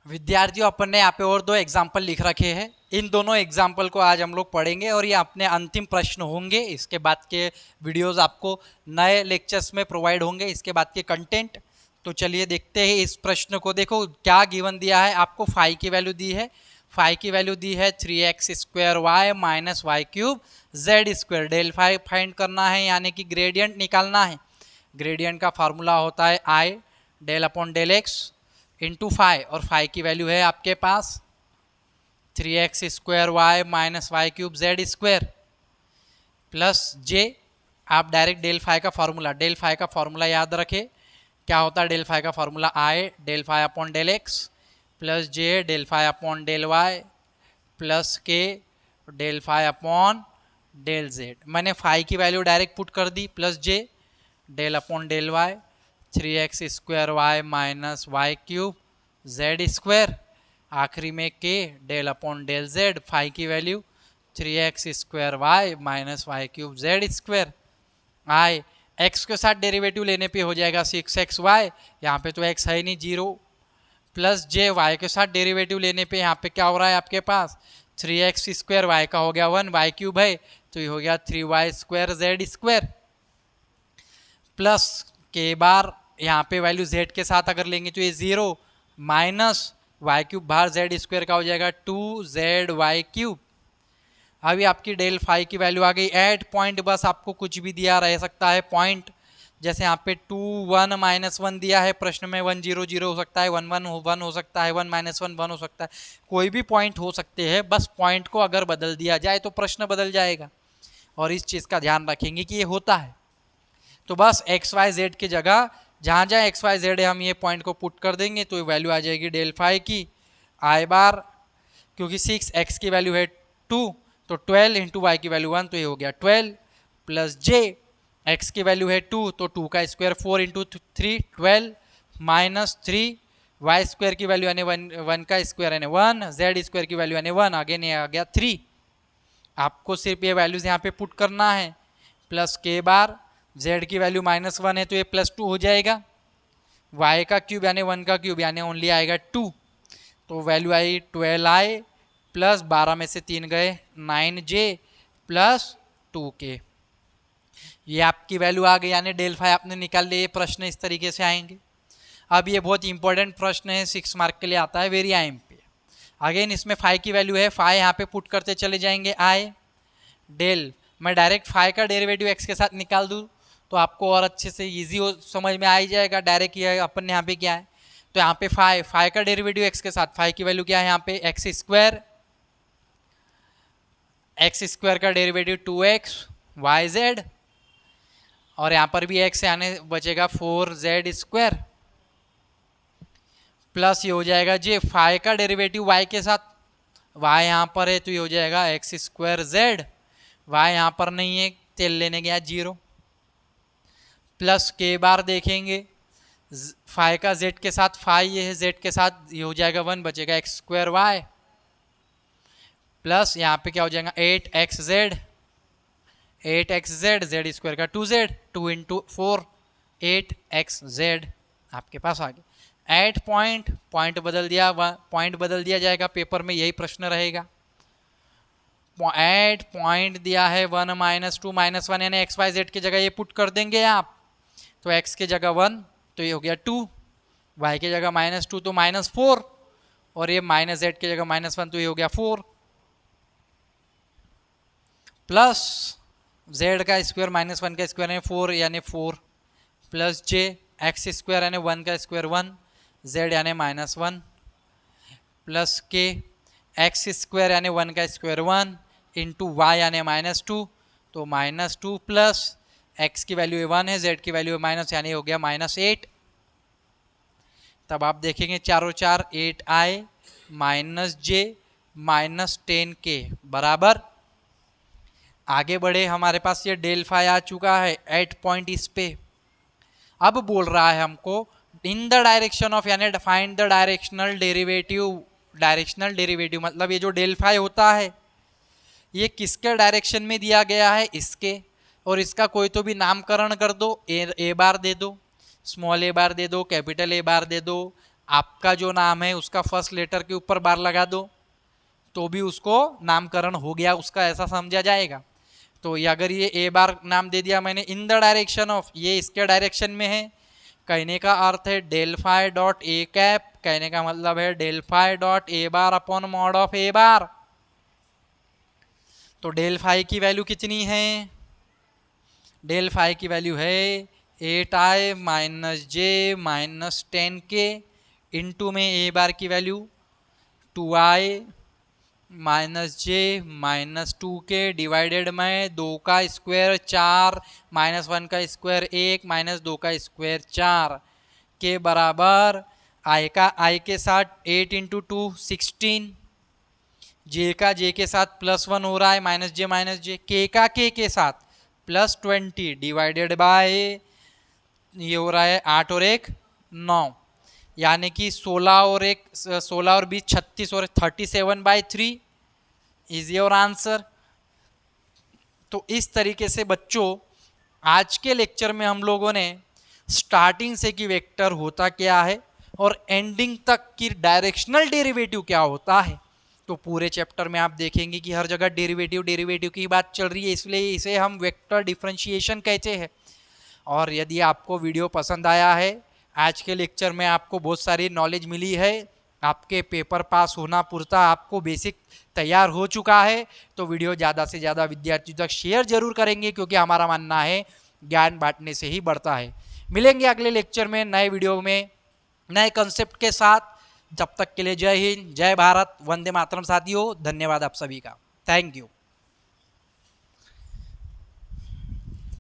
विद्यार्थियों, अपन ने यहाँ पे और दो एग्जाम्पल लिख रखे हैं, इन दोनों एग्जाम्पल को आज हम लोग पढ़ेंगे और ये अपने अंतिम प्रश्न होंगे। इसके बाद के वीडियोस आपको नए लेक्चर्स में प्रोवाइड होंगे, इसके बाद के कंटेंट। तो चलिए देखते हैं इस प्रश्न को। देखो क्या गिवन दिया है आपको, फाई की वैल्यू दी है, फाई की वैल्यू दी है 3x square y minus y cube z square. Del phi find करना है, यानी कि ग्रेडियंट निकालना है। ग्रेडियंट का फार्मूला होता है i del upon del x into phi, और फाई की वैल्यू है आपके पास 3x square y minus y cube z square plus j. आप डायरेक्ट डेल फाई का फार्मूला, डेल फाई का फार्मूला याद रखें, क्या होता है डेल फाई का formula, i del phi upon del x plus j del phi upon del y plus k del phi upon del z. मैंने फाई की वैल्यू डायरेक्ट पुट कर दी, plus j del upon del y 3x square y minus y cube z square, आखिरी में k del upon del z. Phi की value 3x square y minus y cube z square. I x के साथ derivative लेने पे हो जाएगा 6xy, यहाँ पे तो x है नहीं, 0, प्लस जे वाई के साथ डेरिवेटिव लेने पे यहाँ पे क्या हो रहा है आपके पास 3x स्क्वायर, वाई का हो गया 1, वाई क्यूब है तो ये हो गया 3y square Z square, plus के बार यहाँ पे वैल्यू z के साथ अगर लेंगे तो ये 0 माइनस वाई क्यूब बाहर जेड स्क्वायर का हो जाएगा 2zy³। अभी आपकी डेल फाई की वैल्यू आ गई एट पॉइंट, बस आपको कुछ भी दिया रह सकता है पॉइंट, जैसे यहाँ पे 2 1 -1 दिया है प्रश्न में, 1 0 0 हो सकता है, 1 1 1 हो सकता है, 1 -1 1 हो सकता है, कोई भी पॉइंट हो सकते हैं। बस पॉइंट को अगर बदल दिया जाए तो प्रश्न बदल जाएगा, और इस चीज़ का ध्यान रखेंगे कि ये होता है। तो बस एक्स वाई जेड की जगह जहाँ जहाँ एक्स वाई जेड है हम ये पॉइंट को पुट कर देंगे तो ये वैल्यू आ जाएगी डेल फाई की आई बार, क्योंकि 6 एक्स की वैल्यू है 2 तो 12 इंटू वाई की वैल्यू 1 तो ये हो गया 12 प्लस जे एक्स की वैल्यू है 2 तो 2 का square 4 into 3 12 minus 3 y square की वैल्यू यानी 1 का स्क्वायर यानी 1 जेड स्क्वायर की वैल्यू यानी 1 अगेन ये आ गया 3। आपको सिर्फ ये वैल्यूज यहाँ पे पुट करना है, प्लस के बार जेड की वैल्यू -1 है तो ये +2 हो जाएगा, वाई का क्यूब यानी 1 का क्यूब यानी ओनली आएगा 2 तो वैल्यू आई 12i प्लस 12 में से 3 गए 9j प्लस 2k। ये आपकी वैल्यू आ गई, यानी डेल फाई आपने निकाल लिया। ये प्रश्न इस तरीके से आएंगे। अब ये बहुत इंपॉर्टेंट प्रश्न है, 6 मार्क के लिए आता है, वेरी आई एम पे। अगेन इसमें फाई की वैल्यू है, फाई यहाँ पे पुट करते चले जाएंगे आई डेल, मैं डायरेक्ट फाई का डेरिवेटिव एक्स के साथ निकाल दूँ तो आपको और अच्छे से ईजी हो समझ में आ ही जाएगा। डायरेक्ट ये अपन यहाँ पे क्या है, तो यहाँ पे फाई का डेरिवेटिव एक्स के साथ, फाई की वैल्यू क्या है यहाँ पे एक्स स्क्वायर का डेरिवेटिव 2x वाई जेड, और यहाँ पर भी x आने बचेगा 4z² प्लस ये हो जाएगा जे फाई का डेरिवेटिव y के साथ, y यहाँ पर है तो ये हो जाएगा x² z, y यहाँ पर नहीं है तेल लेने गया 0 प्लस के बार देखेंगे फाई का z के साथ, फाई ये है z के साथ, ये हो जाएगा 1 बचेगा x² y प्लस यहाँ पे क्या हो जाएगा 8xz z स्क्वायर का 2z 2 इंटू 4 8xz आपके पास आ गया। एट पॉइंट बदल दिया, पॉइंट बदल दिया जाएगा, पेपर में यही प्रश्न रहेगा। एट पॉइंट दिया है 1 -2 -1 यानी एक्स वाई जेड की जगह ये पुट कर देंगे आप, तो x की जगह 1 तो ये हो गया 2, y की जगह -2 तो -4, और ये -z की जगह -1 तो ये हो गया 4 प्लस z का स्क्वायर -1 का स्क्वायर यानी 4 यानी 4 प्लस j एक्स स्क्वायर यानी 1 का स्क्वायर 1 z यानी -1 प्लस k एक्स स्क्वायर यानी 1 का स्क्वायर 1 इंटू वाई यानी -2 तो -2 प्लस x की वैल्यू 1 है, z की वैल्यू माइनस यानी हो गया -8। तब आप देखेंगे चारों चार 8i -j -10k बराबर, आगे बढ़े हमारे पास ये डेल फाई आ चुका है एट पॉइंट इस पे। अब बोल रहा है हमको इन द डायरेक्शन ऑफ, यानी find the directional derivative. Directional derivative मतलब ये जो डेल फाई होता है ये किसके डायरेक्शन में दिया गया है, इसके, और इसका कोई तो भी नामकरण कर दो, ए बार दे दो, स्मॉल ए बार दे दो, कैपिटल ए बार दे दो, आपका जो नाम है उसका फर्स्ट लेटर के ऊपर बार लगा दो तो भी उसको नामकरण हो गया उसका, ऐसा समझा जाएगा। तो ये अगर ये ए बार नाम दे दिया मैंने इन द डायरेक्शन ऑफ, ये इसके डायरेक्शन में है, कहने का अर्थ है del phi dot a cap, कहने का मतलब है del phi dot a bar upon mod of a bar. तो डेल फाई की वैल्यू कितनी है, डेल फाई की वैल्यू है 8i -j -10k इंटू में ए बार की value 2i -j -2k divided में 2 का स्क्वायर 4 -1 का स्क्वायर 1 -2 का स्क्वायर 4 के बराबर, आई के साथ 8 इंटू 2 16, जे का जे के साथ +1 हो रहा है -j के का के साथ +20 डिवाइडेड बाय ये हो रहा है 8 और 1 9, यानी कि 16 और 20 36 और 37/3 इज योर आंसर। तो इस तरीके से बच्चों आज के लेक्चर में हम लोगों ने स्टार्टिंग से कि वेक्टर होता क्या है और एंडिंग तक की डायरेक्शनल डेरिवेटिव क्या होता है, तो पूरे चैप्टर में आप देखेंगे कि हर जगह डेरिवेटिव की बात चल रही है, इसलिए इसे हम वेक्टर डिफरेंशिएशन कहते हैं। और यदि आपको वीडियो पसंद आया है आज के लेक्चर में आपको बहुत सारी नॉलेज मिली है, आपके पेपर पास होना पुरता आपको बेसिक तैयार हो चुका है। तो वीडियो ज़्यादा से ज़्यादा विद्यार्थियों तक शेयर जरूर करेंगे, क्योंकि हमारा मानना है ज्ञान बांटने से ही बढ़ता है। मिलेंगे अगले लेक्चर में नए वीडियो में नए कंसेप्ट के साथ। जब तक के लिए जय हिंद, जय भारत, वंदे मातरम साथियों। धन्यवाद आप सभी का, थैंक यू।